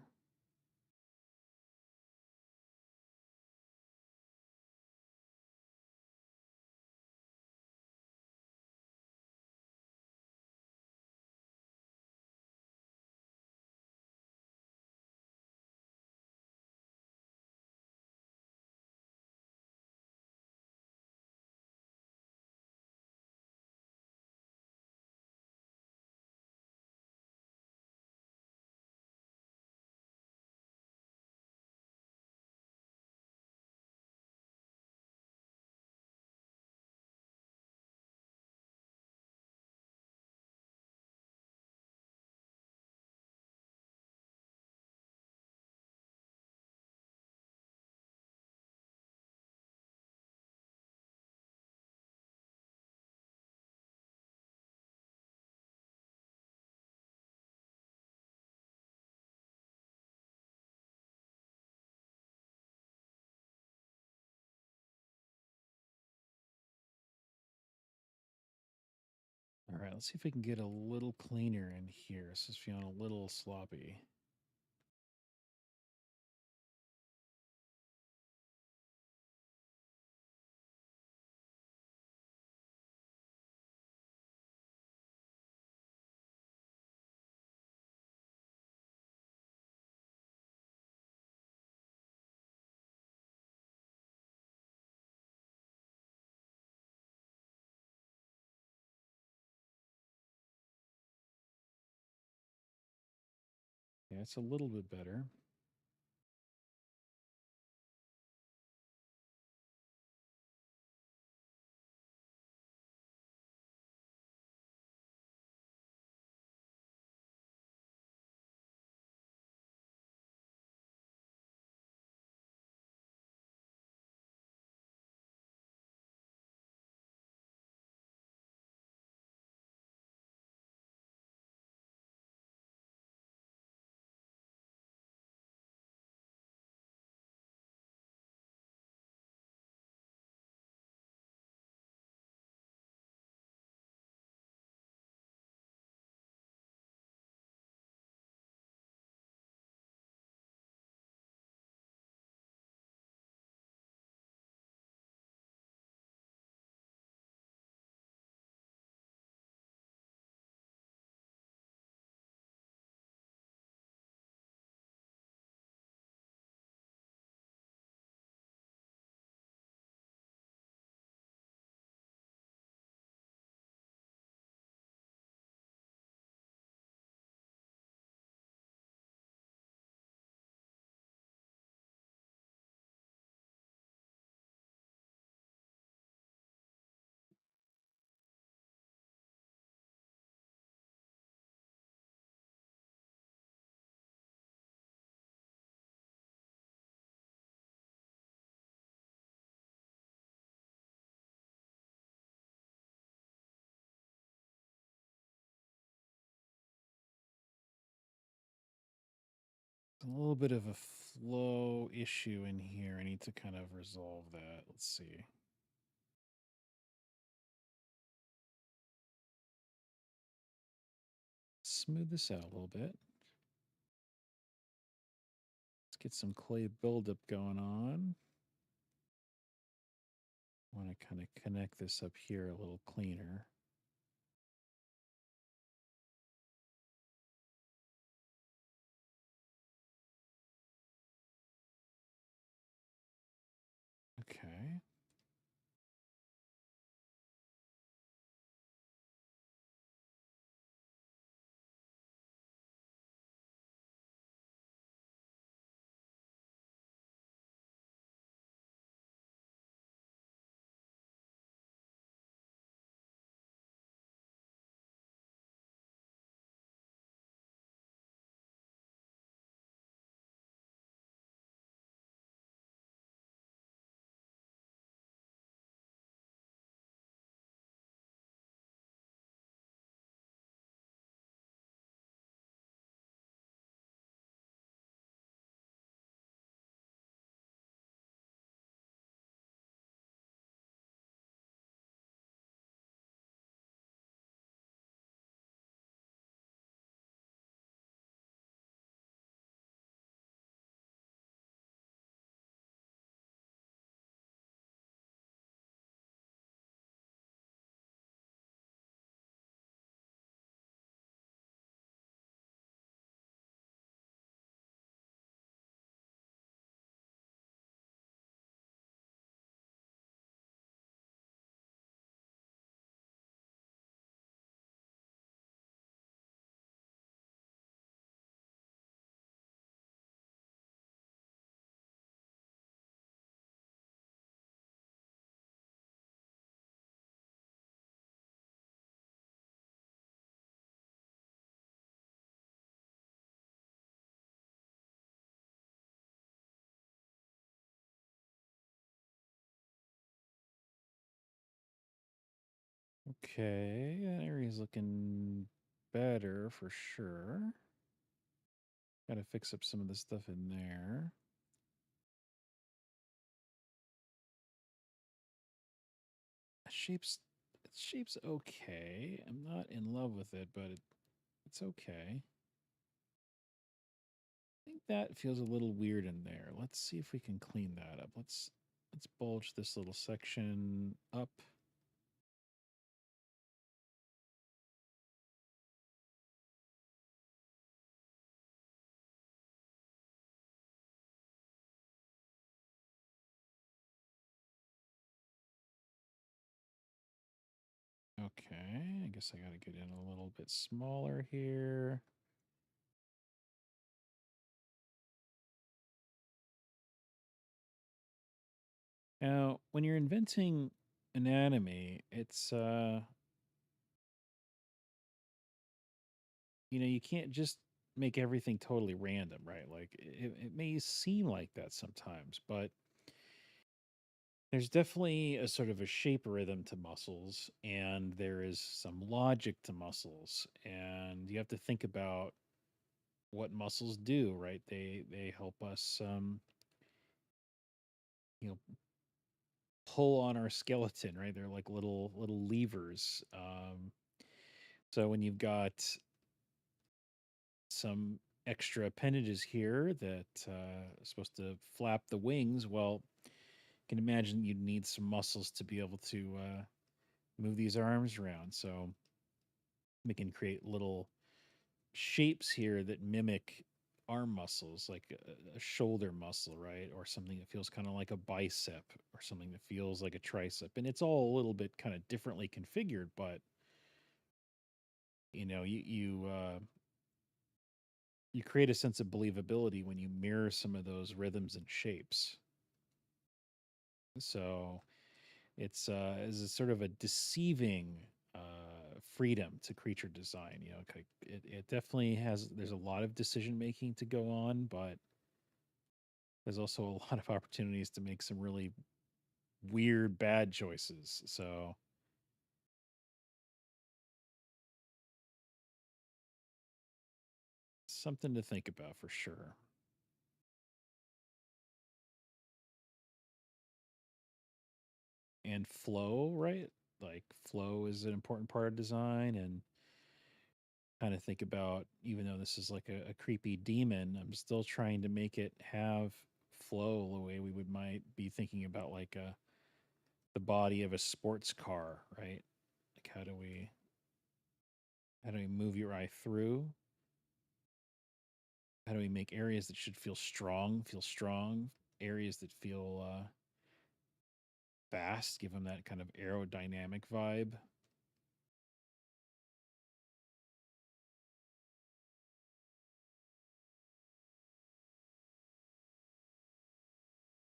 All right, let's see if we can get a little cleaner in here. This is feeling a little sloppy. Yeah, it's a little bit better. A little bit of a flow issue in here. I need to kind of resolve that. Let's see. Smooth this out a little bit. Let's get some clay buildup going on. I want to kind of connect this up here a little cleaner. Okay. Okay, that area's looking better for sure. Got to fix up some of the stuff in there. Shape's shape's okay. I'm not in love with it, but it's okay. I think that feels a little weird in there. Let's see if we can clean that up. Let's bulge this little section up. Okay, I guess I got to get in a little bit smaller here. Now, when you're inventing anatomy, it's you can't just make everything totally random, right? Like it may seem like that sometimes, but there's definitely a sort of a shape rhythm to muscles, and there is some logic to muscles, and you have to think about what muscles do, right? They help us, you know, pull on our skeleton, right? They're like little levers. So when you've got some extra appendages here that are supposed to flap the wings, well, you can imagine you'd need some muscles to be able to move these arms around. So we can create little shapes here that mimic arm muscles, like a shoulder muscle, right? Or something that feels kind of like a bicep, or something that feels like a tricep. And it's all a little bit kind of differently configured, but you create a sense of believability when you mirror some of those rhythms and shapes. So it's is a sort of a deceiving freedom to creature design. It definitely has. There's a lot of decision making to go on, but there's also a lot of opportunities to make some really weird bad choices. So something to think about for sure. And flow, right? Like flow is an important part of design, and kind of think about, even though this is like a creepy demon, I'm still trying to make it have flow the way we would might be thinking about like the body of a sports car, right? Like how do we move your eye through? How do we make areas that should feel strong, areas that feel fast, give them that kind of aerodynamic vibe?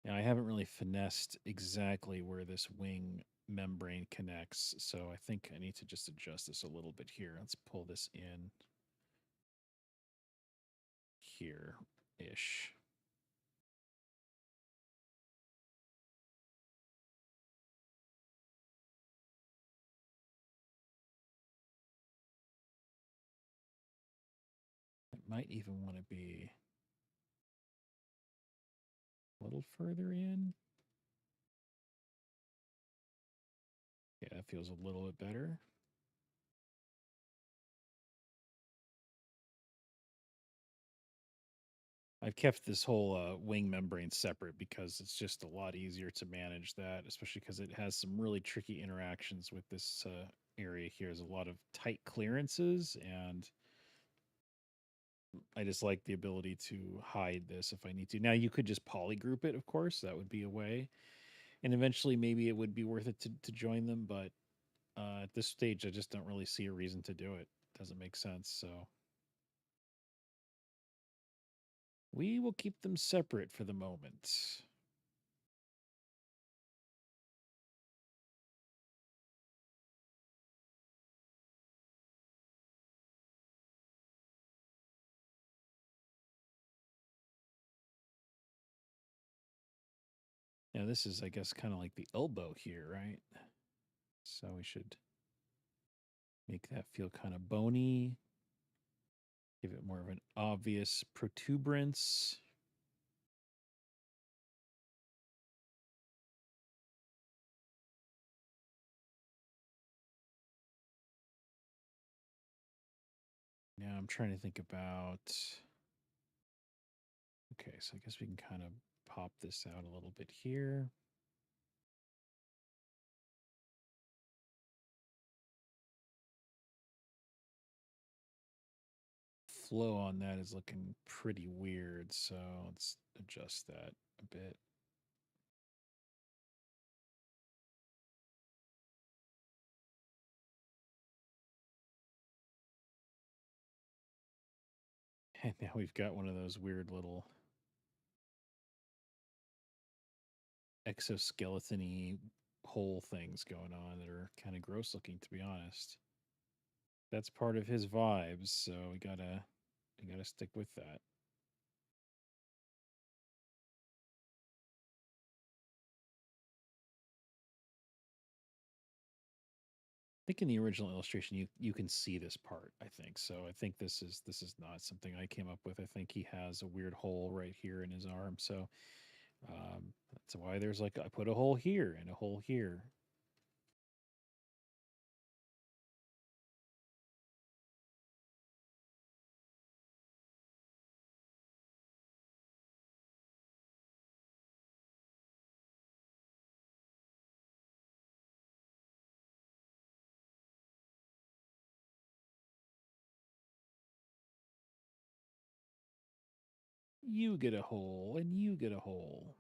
Now, I haven't really finessed exactly where this wing membrane connects, so I think I need to just adjust this a little bit here. Let's pull this in here-ish. It might even want to be a little further in. Yeah, that feels a little bit better. I've kept this whole wing membrane separate because it's just a lot easier to manage that, especially because it has some really tricky interactions with this area here. There's a lot of tight clearances, and I just like the ability to hide this if I need to. Now, you could just polygroup it, of course. That would be a way. And eventually, maybe it would be worth it to join them. But at this stage, I just don't really see a reason to do it. Doesn't make sense. So we will keep them separate for the moment. Now, this is, I guess, kind of like the elbow here, right? So we should Make that feel kind of bony. Give it more of an obvious protuberance. Now I'm trying to think about... Okay, so I guess we can kind of pop this out a little bit here. Flow on that is looking pretty weird, so let's adjust that a bit. And now we've got one of those weird little exoskeleton-y hole things going on that are kind of gross looking, to be honest. That's part of his vibes, so we gotta stick with that. I think in the original illustration you can see this part, I think. So I think this is not something I came up with. I think he has a weird hole right here in his arm. So that's why there's like I put a hole here and a hole here. You get a hole and you get a hole.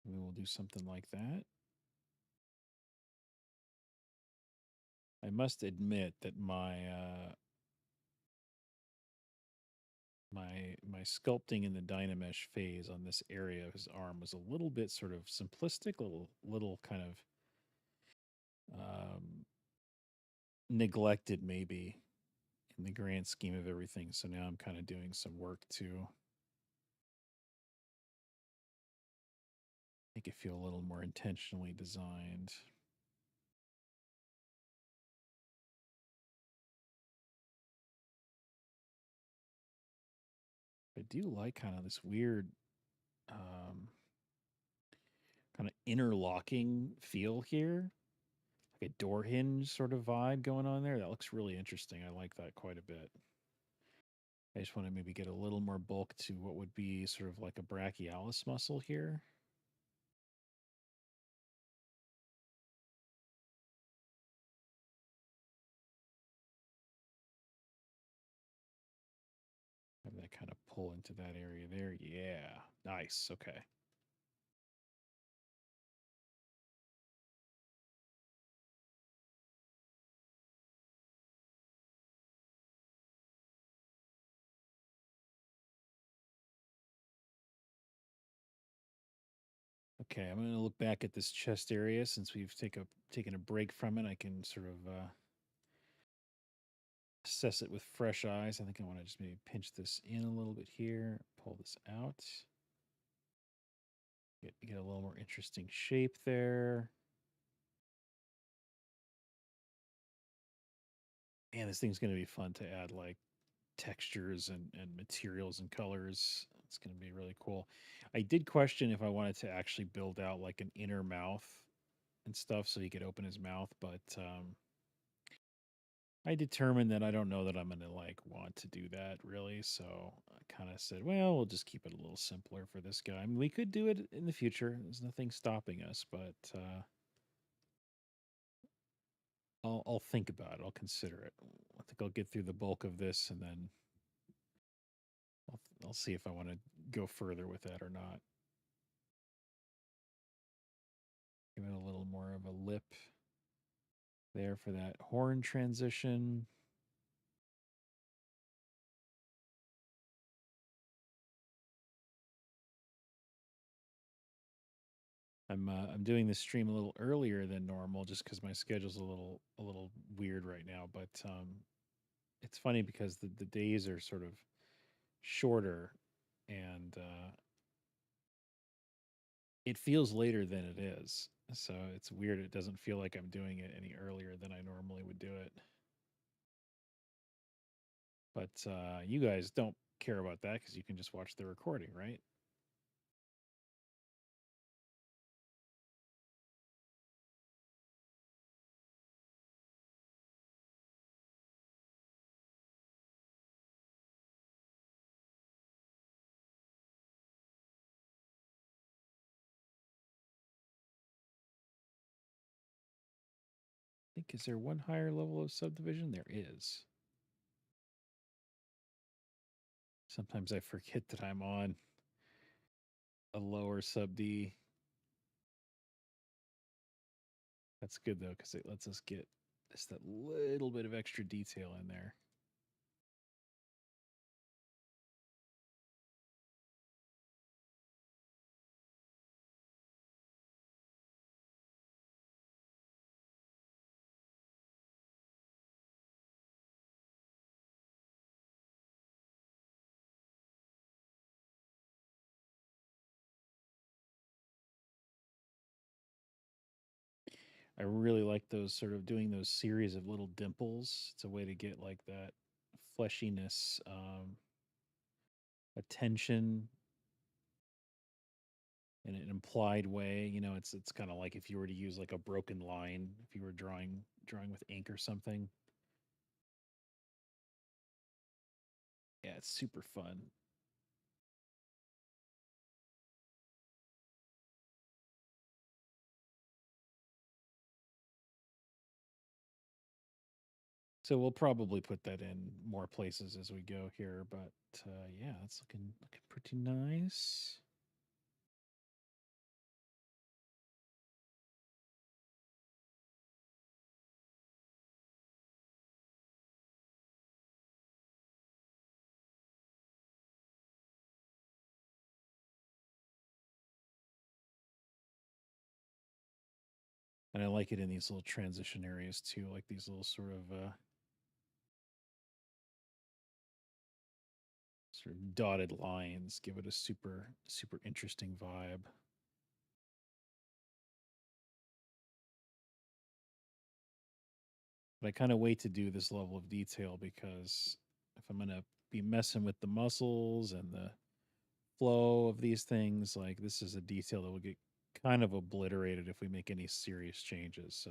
We will do something like that. I must admit that my my sculpting in the Dynamesh phase on this area of his arm was a little bit sort of simplistic, little kind of neglected maybe in the grand scheme of everything. So now I'm kind of doing some work to make it feel a little more intentionally designed. I do like kind of this weird kind of interlocking feel here. Like a door hinge sort of vibe going on there. That looks really interesting. I like that quite a bit. I just want to maybe get a little more bulk to what would be sort of like a brachialis muscle here. Have that kind of pull into that area there. Yeah. Nice. Okay. Okay, I'm going to look back at this chest area since we've taken a break from it. I can sort of assess it with fresh eyes. I think I want to just maybe pinch this in a little bit here, pull this out. Get a little more interesting shape there. Man, this thing's going to be fun to add like textures and materials and colors. It's going to be really cool. I did question if I wanted to actually build out like an inner mouth and stuff so he could open his mouth, but I determined that I don't know that I'm going to like want to do that really. So I kind of said, well, we'll just keep it a little simpler for this guy. I mean, we could do it in the future. There's nothing stopping us, but I'll think about it. I'll consider it. I think I'll get through the bulk of this and then I'll see if I want to go further with that or not. Give it a little more of a lip there for that horn transition. I'm doing this stream a little earlier than normal just because my schedule's a little weird right now. But it's funny because the days are sort of shorter, and it feels later than it is. So it's weird. It doesn't feel like I'm doing it any earlier than I normally would do it. But you guys don't care about that because you can just watch the recording, right? I think, is there one higher level of subdivision? There is. Sometimes I forget that I'm on a lower sub D. That's good though, because it lets us get just that little bit of extra detail in there. I really like those sort of doing those series of little dimples. It's a way to get like that fleshiness, attention in an implied way. You know, it's kind of like if you were to use like a broken line, if you were drawing with ink or something. Yeah, it's super fun. So we'll probably put that in more places as we go here, but yeah, it's looking pretty nice. And I like it in these little transition areas too, like these little sort of dotted lines give it a super interesting vibe. But I kind of wait to do this level of detail because if I'm gonna be messing with the muscles and the flow of these things, like this is a detail that will get kind of obliterated if we make any serious changes. So,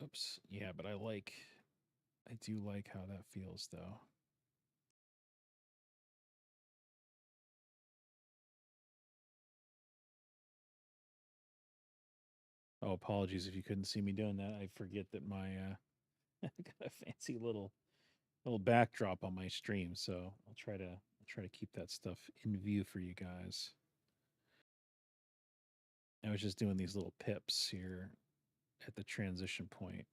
oops, yeah, but I do like how that feels though. Oh, apologies if you couldn't see me doing that. I forget that my I got a fancy little backdrop on my stream, so I'll try to keep that stuff in view for you guys. I was just doing these little pips here at the transition point.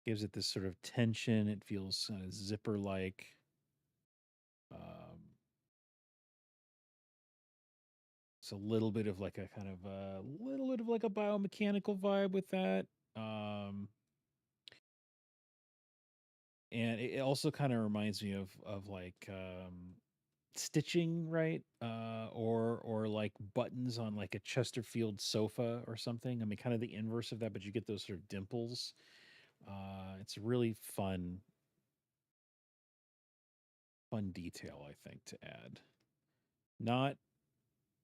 Gives it this sort of tension. It feels kind of zipper like. Um, it's a little bit of like a kind of a little bit of like a biomechanical vibe with that. Um, and it also kind of reminds me of like stitching, right? Or like buttons on like a Chesterfield sofa or something. I mean, kind of the inverse of that, but you get those sort of dimples. It's a really fun detail, I think, to add. Not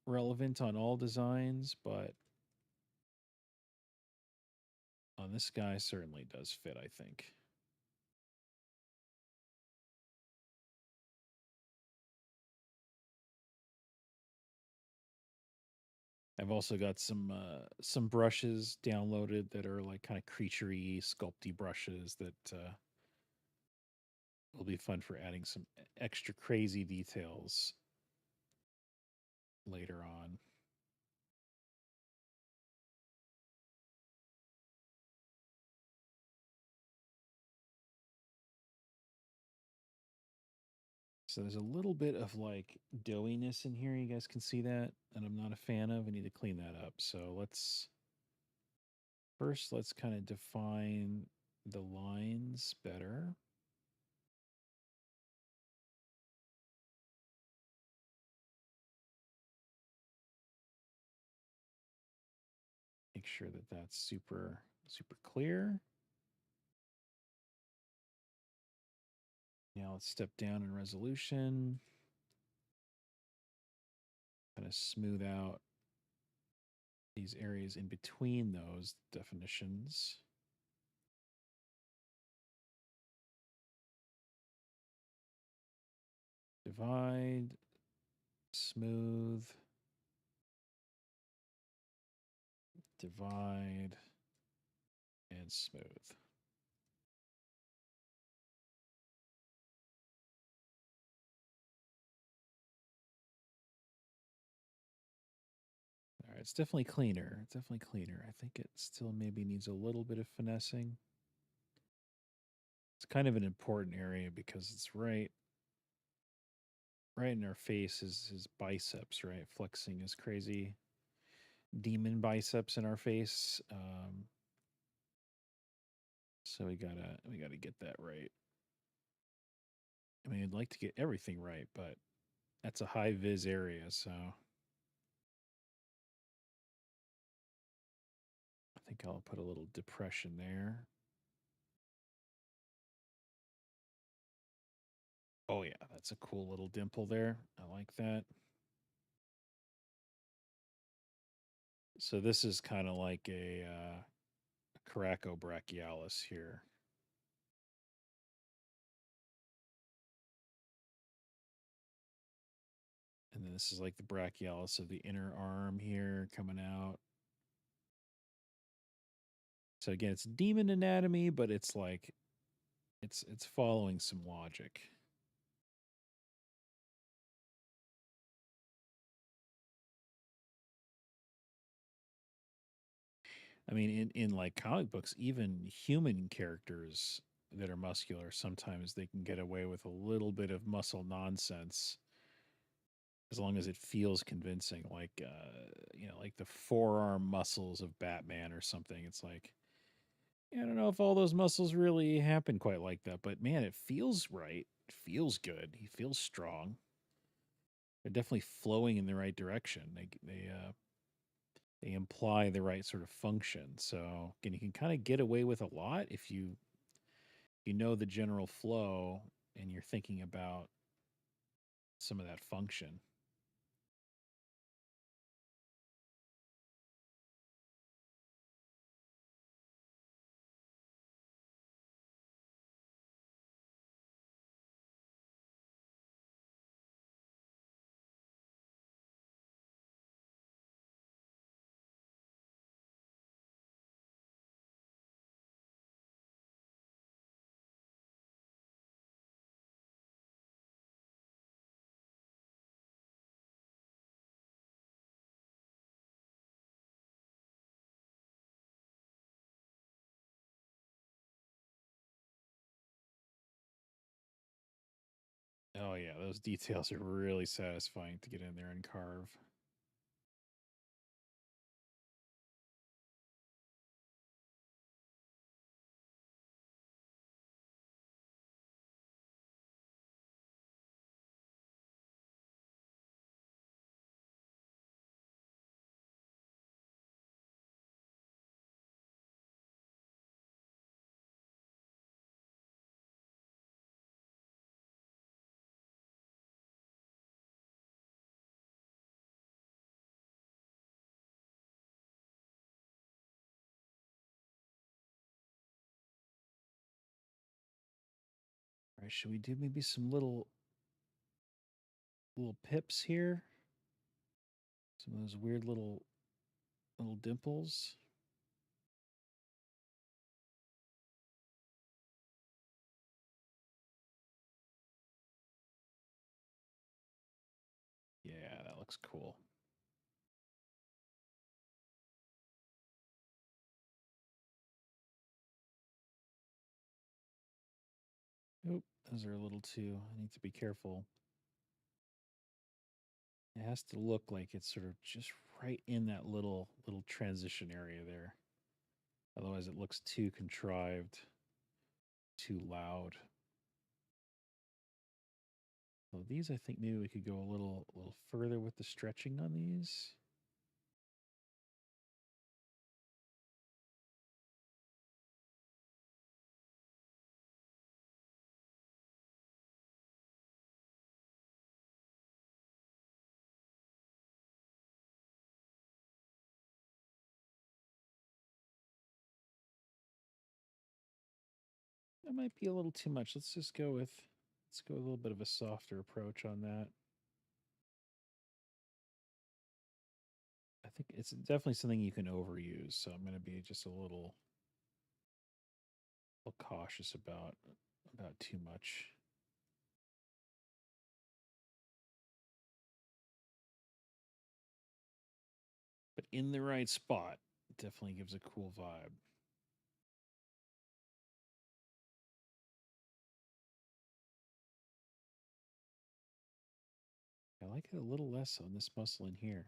relevant on all designs, but on this guy certainly does fit, I think. I've also got some brushes downloaded that are like kind of creaturey, sculpty brushes that will be fun for adding some extra crazy details later on. So there's a little bit of like doughiness in here. You guys can see that, and I'm not a fan of. I need to clean that up. So let's First, let's kind of define the lines better. Make sure that that's super clear. Now let's step down in resolution. Kind of smooth out these areas in between those definitions. Divide, smooth, divide, and smooth. All right, it's definitely cleaner. It's definitely cleaner. I think it still maybe needs a little bit of finessing. It's kind of an important area because it's right in our face is his biceps, right? Flexing his crazy demon biceps in our face. So we gotta get that right. I mean, I'd like to get everything right, but that's a high vis area, so I think I'll put a little depression there. Oh yeah, that's a cool little dimple there. I like that. So this is kind of like a Caracobrachialis here. And then this is like the brachialis of the inner arm here coming out. So again, it's demon anatomy, but it's like it's following some logic. I mean, in like comic books, even human characters that are muscular, sometimes they can get away with a little bit of muscle nonsense as long as it feels convincing. Like, like the forearm muscles of Batman or something. It's like, I don't know if all those muscles really happen quite like that, but man, it feels right. It feels good. He feels strong. They're definitely flowing in the right direction. They imply the right sort of function. So again, you can kind of get away with a lot if you know the general flow and you're thinking about some of that function. Oh yeah, those details are really satisfying to get in there and carve. All right, should we do maybe some little pips here? Some of those weird little dimples. Yeah, that looks cool. Oop, those are a little too. I need to be careful. It has to look like it's sort of just right in that little transition area there. Otherwise, it looks too contrived, too loud. So these, I think maybe we could go a little further with the stretching on these. That might be a little too much. Let's go with a little bit of a softer approach on that. I think it's definitely something you can overuse, so I'm going to be just a little cautious about too much. But in the right spot, it definitely gives a cool vibe. I like it a little less on this muscle in here.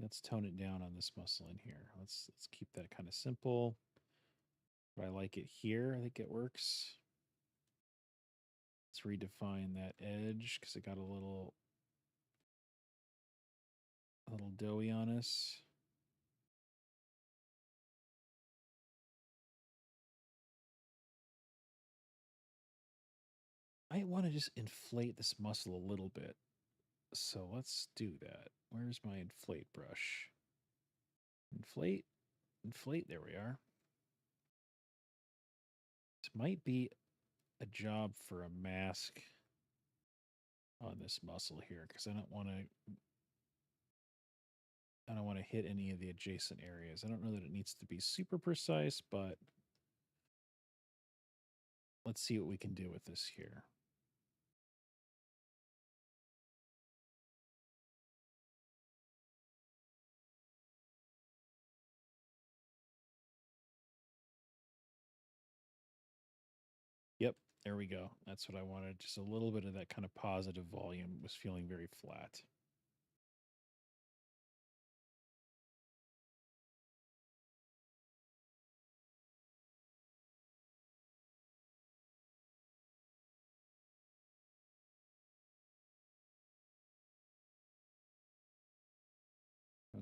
Let's tone it down on this muscle in here. Let's keep that kind of simple. But I like it here. I think it works. Let's redefine that edge because it got a little doughy on us. I want to just inflate this muscle a little bit. So let's do that. Where's my inflate brush? Inflate, inflate. There we are. This might be a job for a mask on this muscle here because I don't want to hit any of the adjacent areas. I don't know that it needs to be super precise, but let's see what we can do with this here. Yep, there we go. That's what I wanted. Just a little bit of that kind of positive volume. Was feeling very flat.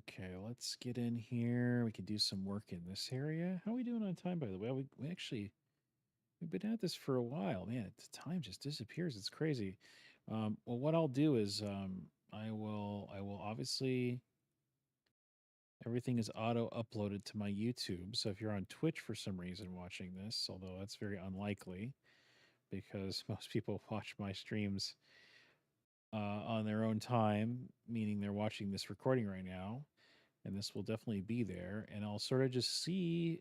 Okay, let's get in here. We can do some work in this area. How are we doing on time, by the way? We actually we've been at this for a while, man. The time just disappears. It's crazy. Well, what I'll do is I will obviously everything is auto uploaded to my YouTube. So if you're on Twitch for some reason watching this, although that's very unlikely because most people watch my streams on their own time, meaning they're watching this recording right now, and this will definitely be there. And I'll sort of just see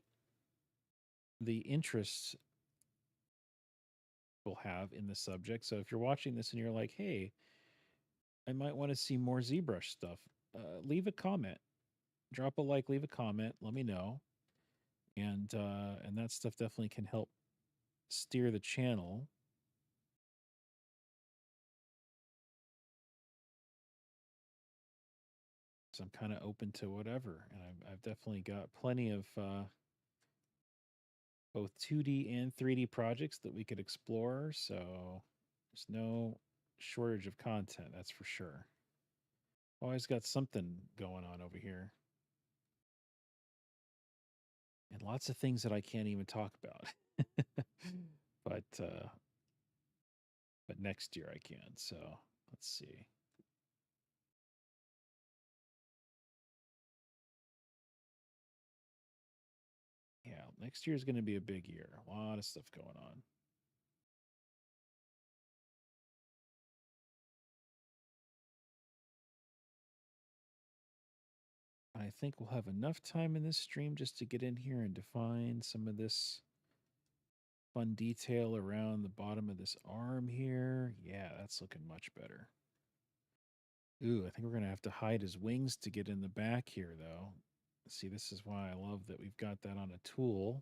the interests we'll have in the subject. So if you're watching this and you're like, hey, I might want to see more ZBrush stuff, leave a comment, drop a like, leave a comment, let me know. And that stuff definitely can help steer the channel. So I'm kind of open to whatever. And I've definitely got plenty of both 2D and 3D projects that we could explore. So there's no shortage of content, that's for sure. Always got something going on over here. And lots of things that I can't even talk about. but next year I can. So let's see. Yeah, next year is going to be a big year. A lot of stuff going on. I think we'll have enough time in this stream just to get in here and define some of this fun detail around the bottom of this arm here. Yeah, that's looking much better. Ooh, I think we're going to have to hide his wings to get in the back here, though. See, this is why I love that we've got that on a tool.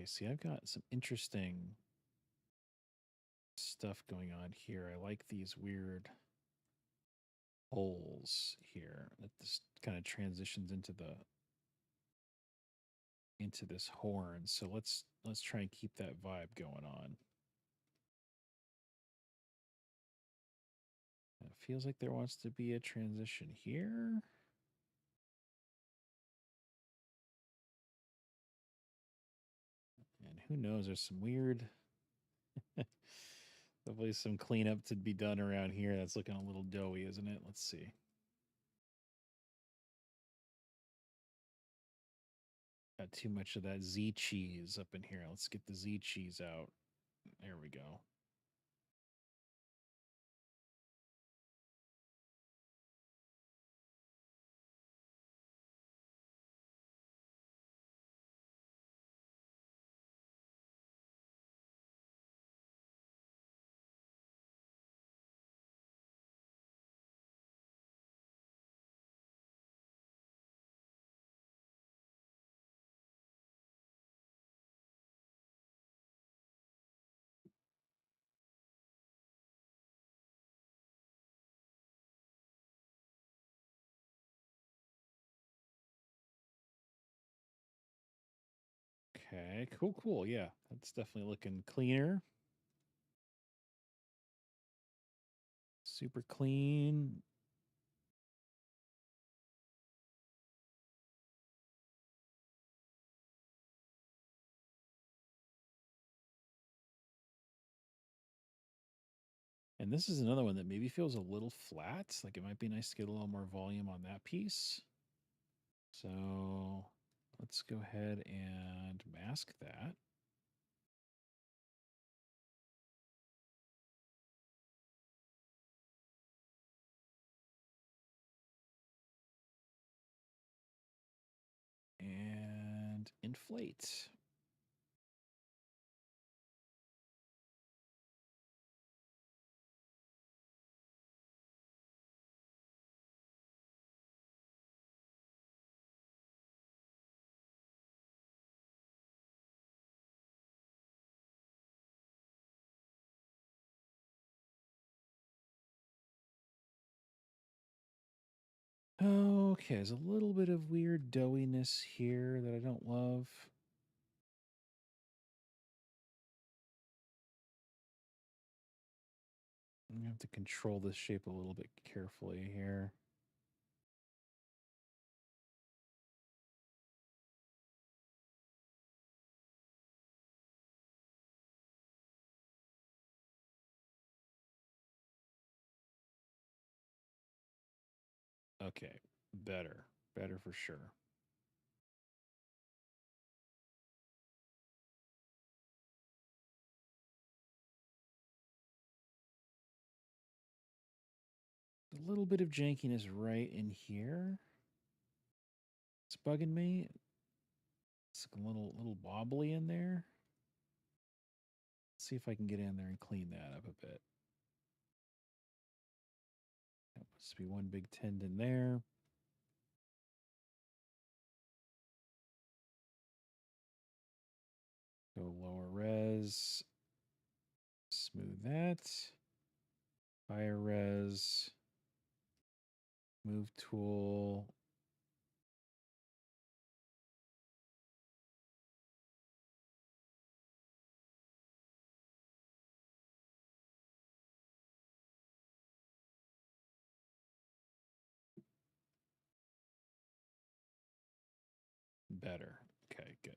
see, I've got some interesting stuff going on here. I like these weird holes here that this kind of transitions into this horn. So let's try and keep that vibe going on. It feels like there wants to be a transition here. And who knows, there's some weird definitely some cleanup to be done around here. That's looking a little doughy, isn't it? Let's see. Got too much of that Z cheese up in here. Let's get the Z cheese out. There we go. Okay, cool. Yeah, that's definitely looking cleaner. Super clean. And this is another one that maybe feels a little flat. Like it might be nice to get a little more volume on that piece. So let's go ahead and mask that. And inflate. Okay, there's a little bit of weird doughiness here that I don't love. I'm gonna have to control this shape a little bit carefully here. Okay, better for sure. A little bit of jankiness right in here. It's bugging me. It's a little wobbly in there. Let's see if I can get in there and clean that up a bit. That must be one big tendon there. Go lower res. Smooth that. Higher res. Move tool. Better. Okay, good.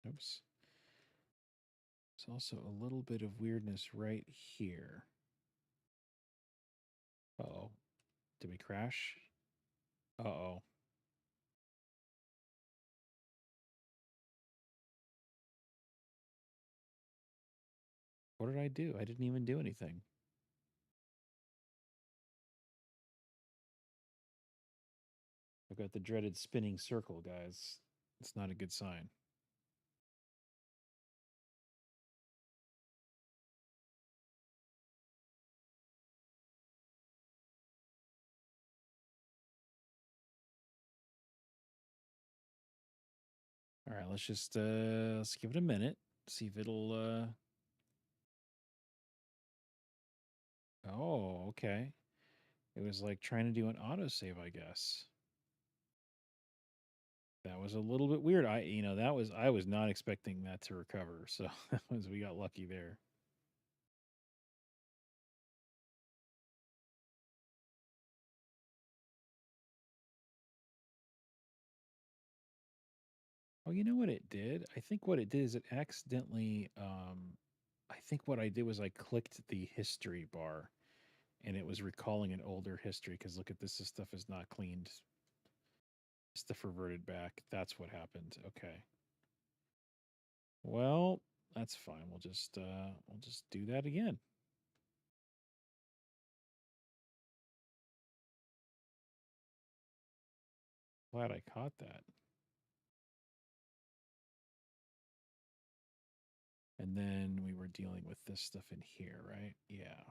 Oops. There's also a little bit of weirdness right here. Uh-oh. Did we crash? Uh-oh. What did I do? I didn't even do anything. I've got the dreaded spinning circle, guys. It's not a good sign. let's just let's give it a minute. See if it'll oh, okay. It was like trying to do an autosave, I guess. That was a little bit weird. I was not expecting that to recover. So we got lucky there. Oh, you know what it did? I think what it did is it accidentally I think what I did was I clicked the history bar and it was recalling an older history because look at this stuff is not cleaned. Stuff reverted back. That's what happened. Okay. Well, that's fine. We'll just do that again. Glad I caught that. And then we were dealing with this stuff in here, right? Yeah.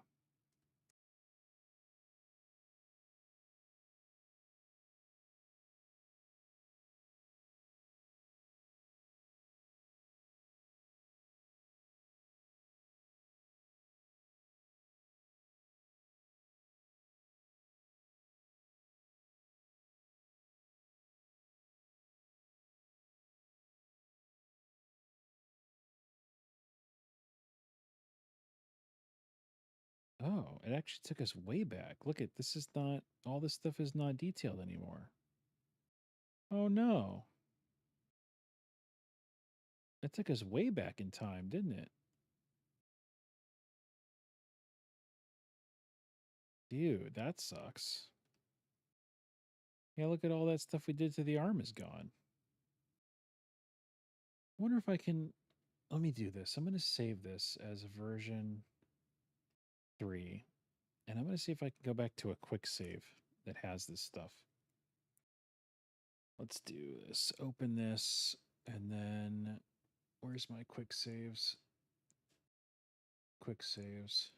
Oh, it actually took us way back. Look at this is not all this stuff is not detailed anymore. Oh no. It took us way back in time, didn't it? Dude, that sucks. Yeah, look at all that stuff we did to the arm is gone. I wonder if I can let me do this. I'm going to save this as version 3. And I'm going to see if I can go back to a quick save that has this stuff. Let's do this. Open this. And then where's my quick saves? Quick saves.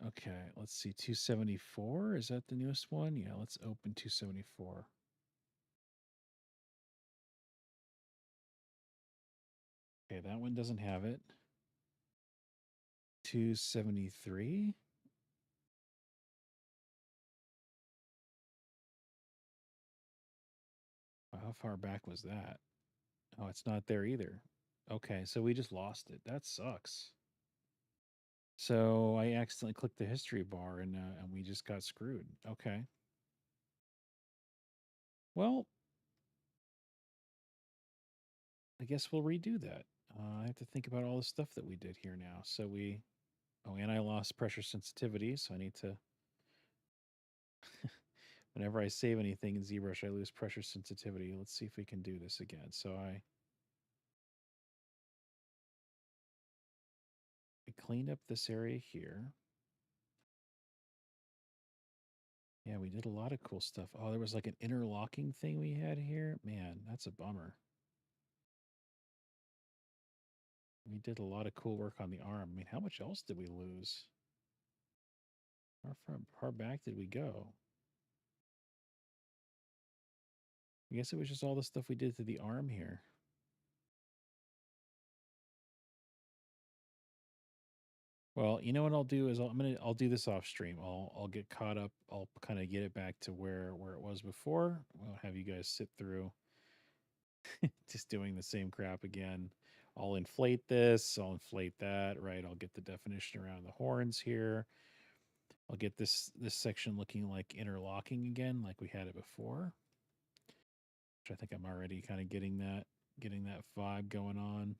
Okay, let's see. 274. Is that the newest one? Yeah, let's open 274. Okay, that one doesn't have it. 273. How far back was that? Oh, it's not there either. Okay, so we just lost it. That sucks. So I accidentally clicked the history bar and we just got screwed. Okay. Well, I guess we'll redo that. I have to think about all the stuff that we did here now. So and I lost pressure sensitivity. So I need to, whenever I save anything in ZBrush, I lose pressure sensitivity. Let's see if we can do this again. So I cleaned up this area here. Yeah, we did a lot of cool stuff. Oh, there was like an interlocking thing we had here. Man, that's a bummer. We did a lot of cool work on the arm. I mean, how much else did we lose? How far back did we go? I guess it was just all the stuff we did to the arm here. Well, you know what I'll do is I'll do this off stream. I'll get caught up. I'll kind of get it back to where it was before. I'll have you guys sit through just doing the same crap again. I'll inflate this, I'll inflate that, right? I'll get the definition around the horns here. I'll get this section looking like interlocking again, like we had it before. Which I think I'm already kind of getting that vibe going on.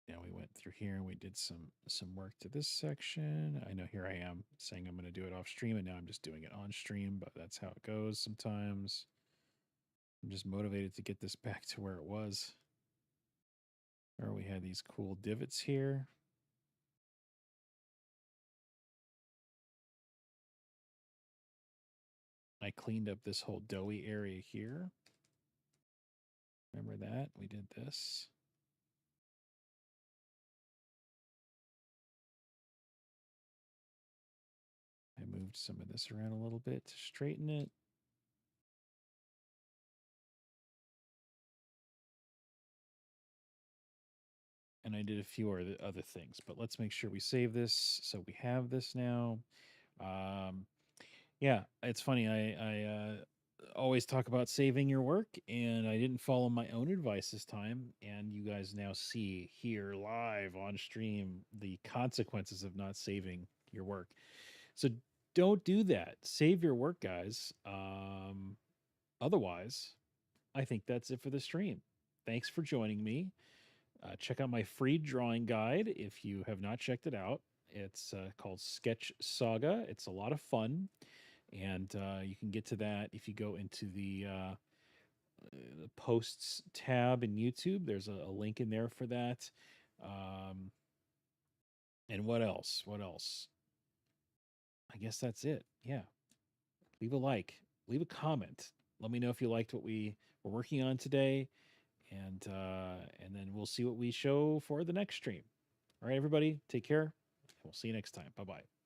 Yeah, we went through here and we did some work to this section. I know here I am saying I'm going to do it off stream, and now I'm just doing it on stream, but that's how it goes sometimes. I'm just motivated to get this back to where it was. Or we had these cool divots here. I cleaned up this whole doughy area here. Remember that? We did this. I moved some of this around a little bit to straighten it. and I did a few other things. But let's make sure we save this so we have this now. Yeah, it's funny. I always talk about saving your work, and I didn't follow my own advice this time. And you guys now see here live on stream the consequences of not saving your work. So don't do that. Save your work, guys. Otherwise, I think that's it for the stream. Thanks for joining me. Check out my free drawing guide if you have not checked it out. It's called Sketch Saga. It's a lot of fun. And you can get to that if you go into the posts tab in YouTube. There's a link in there for that. And what else? What else? I guess that's it. Yeah. Leave a like, leave a comment. Let me know if you liked what we were working on today. And then we'll see what we show for the next stream. All right, everybody, take care. We'll see you next time. Bye-bye.